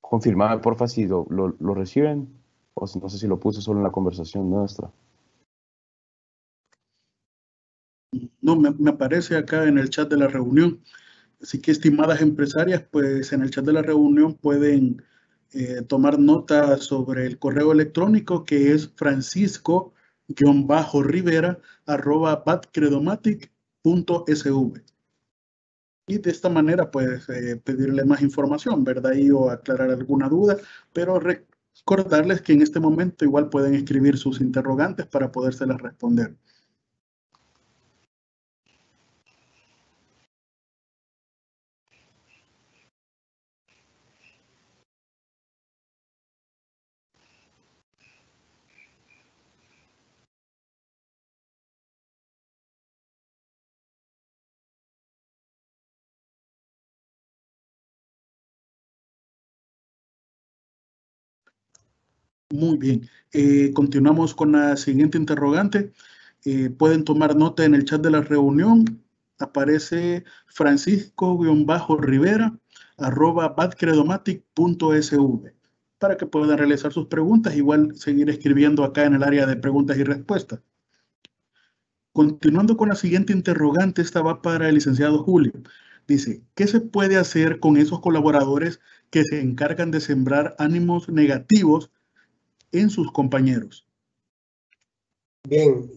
Confirmame, porfa, si lo reciben, o si no sé si lo puse solo en la conversación nuestra. No, me aparece acá en el chat de la reunión. Así que, estimadas empresarias, pues en el chat de la reunión pueden tomar nota sobre el correo electrónico que es francisco-rivera@badcredomatic.sv. Y de esta manera puedes pedirle más información, ¿verdad? Y o aclarar alguna duda, pero recordarles que en este momento igual pueden escribir sus interrogantes para podérselas responder. Muy bien. Continuamos con la siguiente interrogante. Pueden tomar nota en el chat de la reunión. Aparece francisco-rivera@badcredomatic.sv para que puedan realizar sus preguntas. Igual seguir escribiendo acá en el área de preguntas y respuestas. Continuando con la siguiente interrogante, esta va para el licenciado Julio. Dice, ¿qué se puede hacer con esos colaboradores que se encargan de sembrar ánimos negativos en sus compañeros? Bien,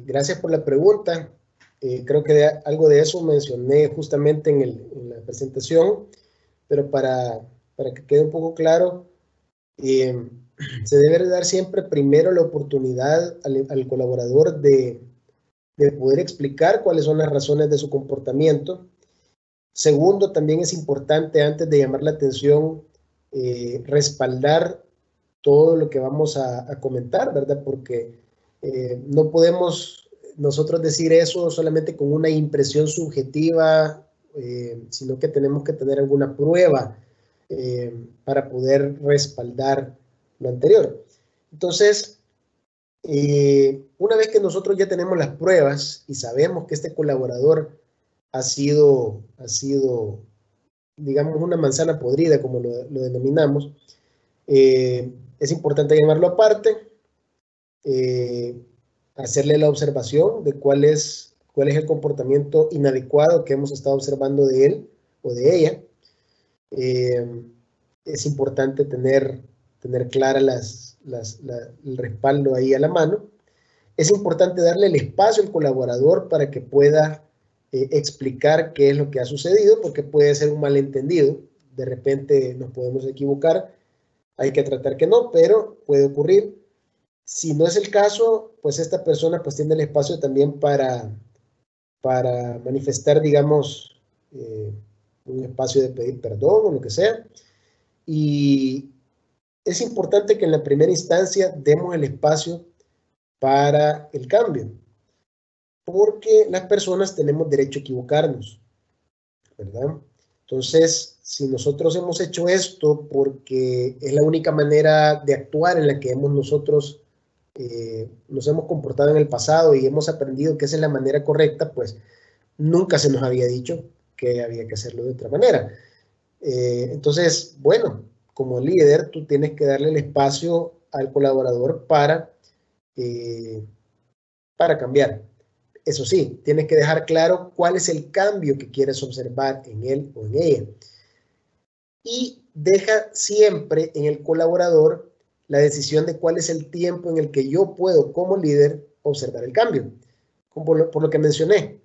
gracias por la pregunta. Creo que algo de eso mencioné justamente en la presentación, pero para que quede un poco claro, se debe dar siempre primero la oportunidad al colaborador de poder explicar cuáles son las razones de su comportamiento. Segundo, también es importante, antes de llamar la atención, respaldar todo lo que vamos a comentar, ¿verdad? Porque no podemos nosotros decir eso solamente con una impresión subjetiva, sino que tenemos que tener alguna prueba para poder respaldar lo anterior. Entonces, una vez que nosotros ya tenemos las pruebas y sabemos que este colaborador ha sido, digamos, una manzana podrida, como lo denominamos, es importante llamarlo aparte, hacerle la observación de cuál es el comportamiento inadecuado que hemos estado observando de él o de ella. Es importante tener clara el respaldo ahí a la mano. Es importante darle el espacio al colaborador para que pueda explicar qué es lo que ha sucedido, porque puede ser un malentendido. De repente nos podemos equivocar. Hay que tratar que no, pero puede ocurrir. Si no es el caso, pues esta persona pues tiene el espacio también para manifestar, digamos, un espacio de pedir perdón o lo que sea. Y es importante que en la primera instancia demos el espacio para el cambio, porque las personas tenemos derecho a equivocarnos, ¿verdad? Entonces, si nosotros hemos hecho esto porque es la única manera de actuar en la que nosotros nos hemos comportado en el pasado y hemos aprendido que esa es la manera correcta, pues nunca se nos había dicho que había que hacerlo de otra manera. Entonces, bueno, como líder, tú tienes que darle el espacio al colaborador para cambiar. Eso sí, tienes que dejar claro cuál es el cambio que quieres observar en él o en ella. Y deja siempre en el colaborador la decisión de cuál es el tiempo en el que yo puedo, como líder, observar el cambio. Por lo que mencioné.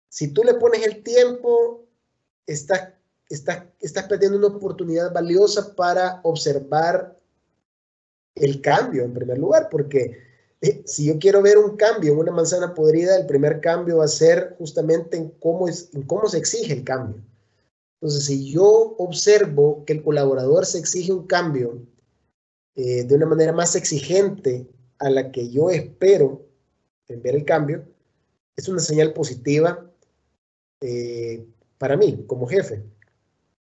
Si tú le pones el tiempo, estás perdiendo una oportunidad valiosa para observar el cambio en primer lugar, porque si yo quiero ver un cambio en una manzana podrida, el primer cambio va a ser justamente en cómo se exige el cambio. Entonces, si yo observo que el colaborador se exige un cambio de una manera más exigente a la que yo espero en ver el cambio, es una señal positiva para mí como jefe,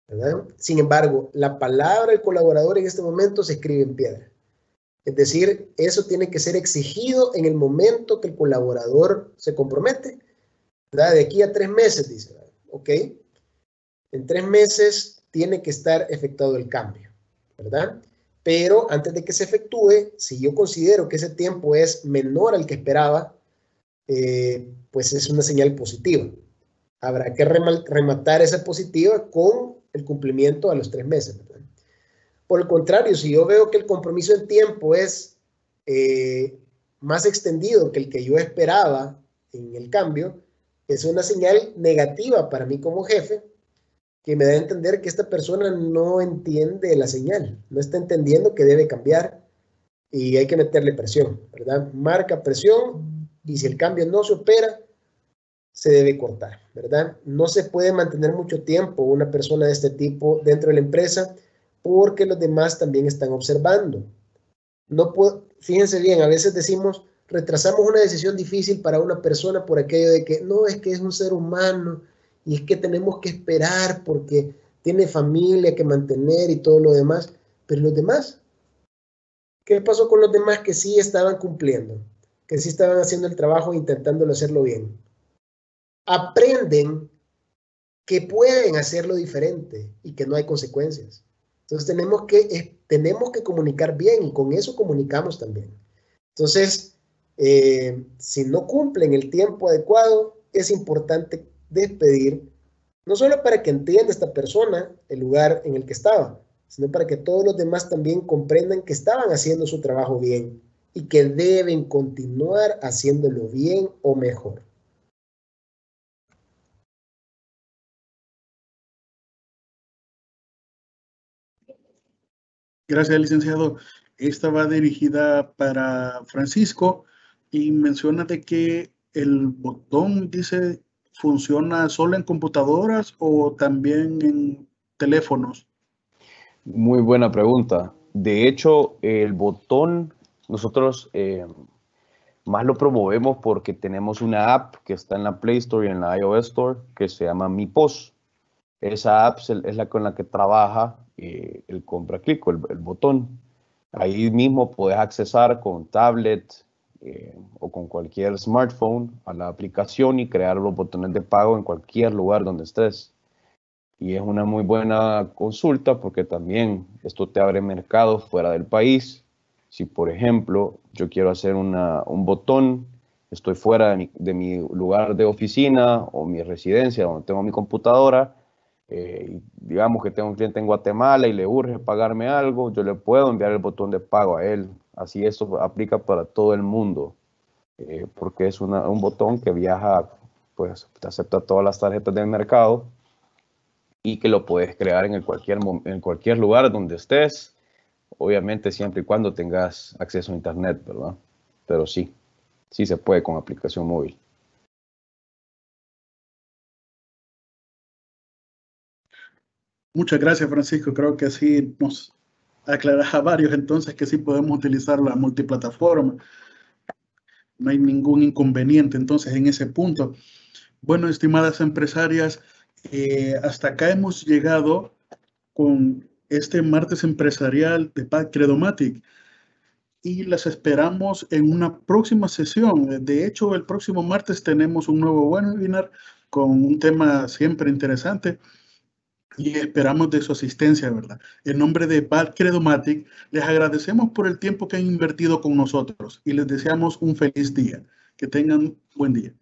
¿verdad? Sin embargo, la palabra del colaborador en este momento se escribe en piedra. Es decir, eso tiene que ser exigido en el momento que el colaborador se compromete, ¿verdad? De aquí a 3 meses, dice, ¿verdad? Ok. En 3 meses tiene que estar efectuado el cambio, ¿verdad? Pero antes de que se efectúe, si yo considero que ese tiempo es menor al que esperaba, pues es una señal positiva. Habrá que rematar esa positiva con el cumplimiento a los 3 meses, ¿verdad? Por el contrario, si yo veo que el compromiso en tiempo es más extendido que el que yo esperaba en el cambio, es una señal negativa para mí como jefe, que me da a entender que esta persona no entiende la señal, no está entendiendo que debe cambiar y hay que meterle presión, ¿verdad? Marca presión y si el cambio no se opera, se debe cortar, ¿verdad? No se puede mantener mucho tiempo una persona de este tipo dentro de la empresa porque los demás también están observando. No puedo, fíjense bien, a veces decimos, retrasamos una decisión difícil para una persona por aquello de que no, es que es un ser humano y es que tenemos que esperar porque tiene familia que mantener y todo lo demás. Pero los demás, ¿qué pasó con los demás que sí estaban cumpliendo? Que sí estaban haciendo el trabajo e intentándolo hacerlo bien. Aprenden que pueden hacerlo diferente y que no hay consecuencias. Entonces tenemos que comunicar bien y con eso comunicamos también. Entonces, si no cumplen el tiempo adecuado, es importante despedir, no solo para que entienda esta persona el lugar en el que estaba, sino para que todos los demás también comprendan que estaban haciendo su trabajo bien y que deben continuar haciéndolo bien o mejor. Gracias, licenciado. Esta va dirigida para Francisco y menciona de que el botón, dice, funciona solo en computadoras o también en teléfonos. Muy buena pregunta. De hecho, el botón, nosotros más lo promovemos porque tenemos una app que está en la Play Store y en la iOS Store que se llama Mi POS. Esa app es la con la que trabaja el compra clic o el botón. Ahí mismo puedes accesar con tablet o con cualquier smartphone a la aplicación y crear los botones de pago en cualquier lugar donde estés. Y es una muy buena consulta porque también esto te abre mercados fuera del país. Si, por ejemplo, yo quiero hacer un botón, estoy fuera de mi lugar de oficina o mi residencia donde tengo mi computadora, digamos que tengo un cliente en Guatemala y le urge pagarme algo, yo le puedo enviar el botón de pago a él. Así esto aplica para todo el mundo, porque es un botón que viaja, pues te acepta todas las tarjetas del mercado y que lo puedes crear en cualquier lugar donde estés, obviamente siempre y cuando tengas acceso a internet, ¿verdad? Pero sí se puede con aplicación móvil. Muchas gracias, Francisco. Creo que sí nos aclaras a varios entonces que sí podemos utilizar la multiplataforma. No hay ningún inconveniente entonces en ese punto. Bueno, estimadas empresarias, hasta acá hemos llegado con este martes empresarial de PAC Credomatic y las esperamos en una próxima sesión. De hecho, el próximo martes tenemos un nuevo webinar con un tema siempre interesante y esperamos de su asistencia, ¿verdad? En nombre de PAC Credomatic, les agradecemos por el tiempo que han invertido con nosotros y les deseamos un feliz día. Que tengan buen día.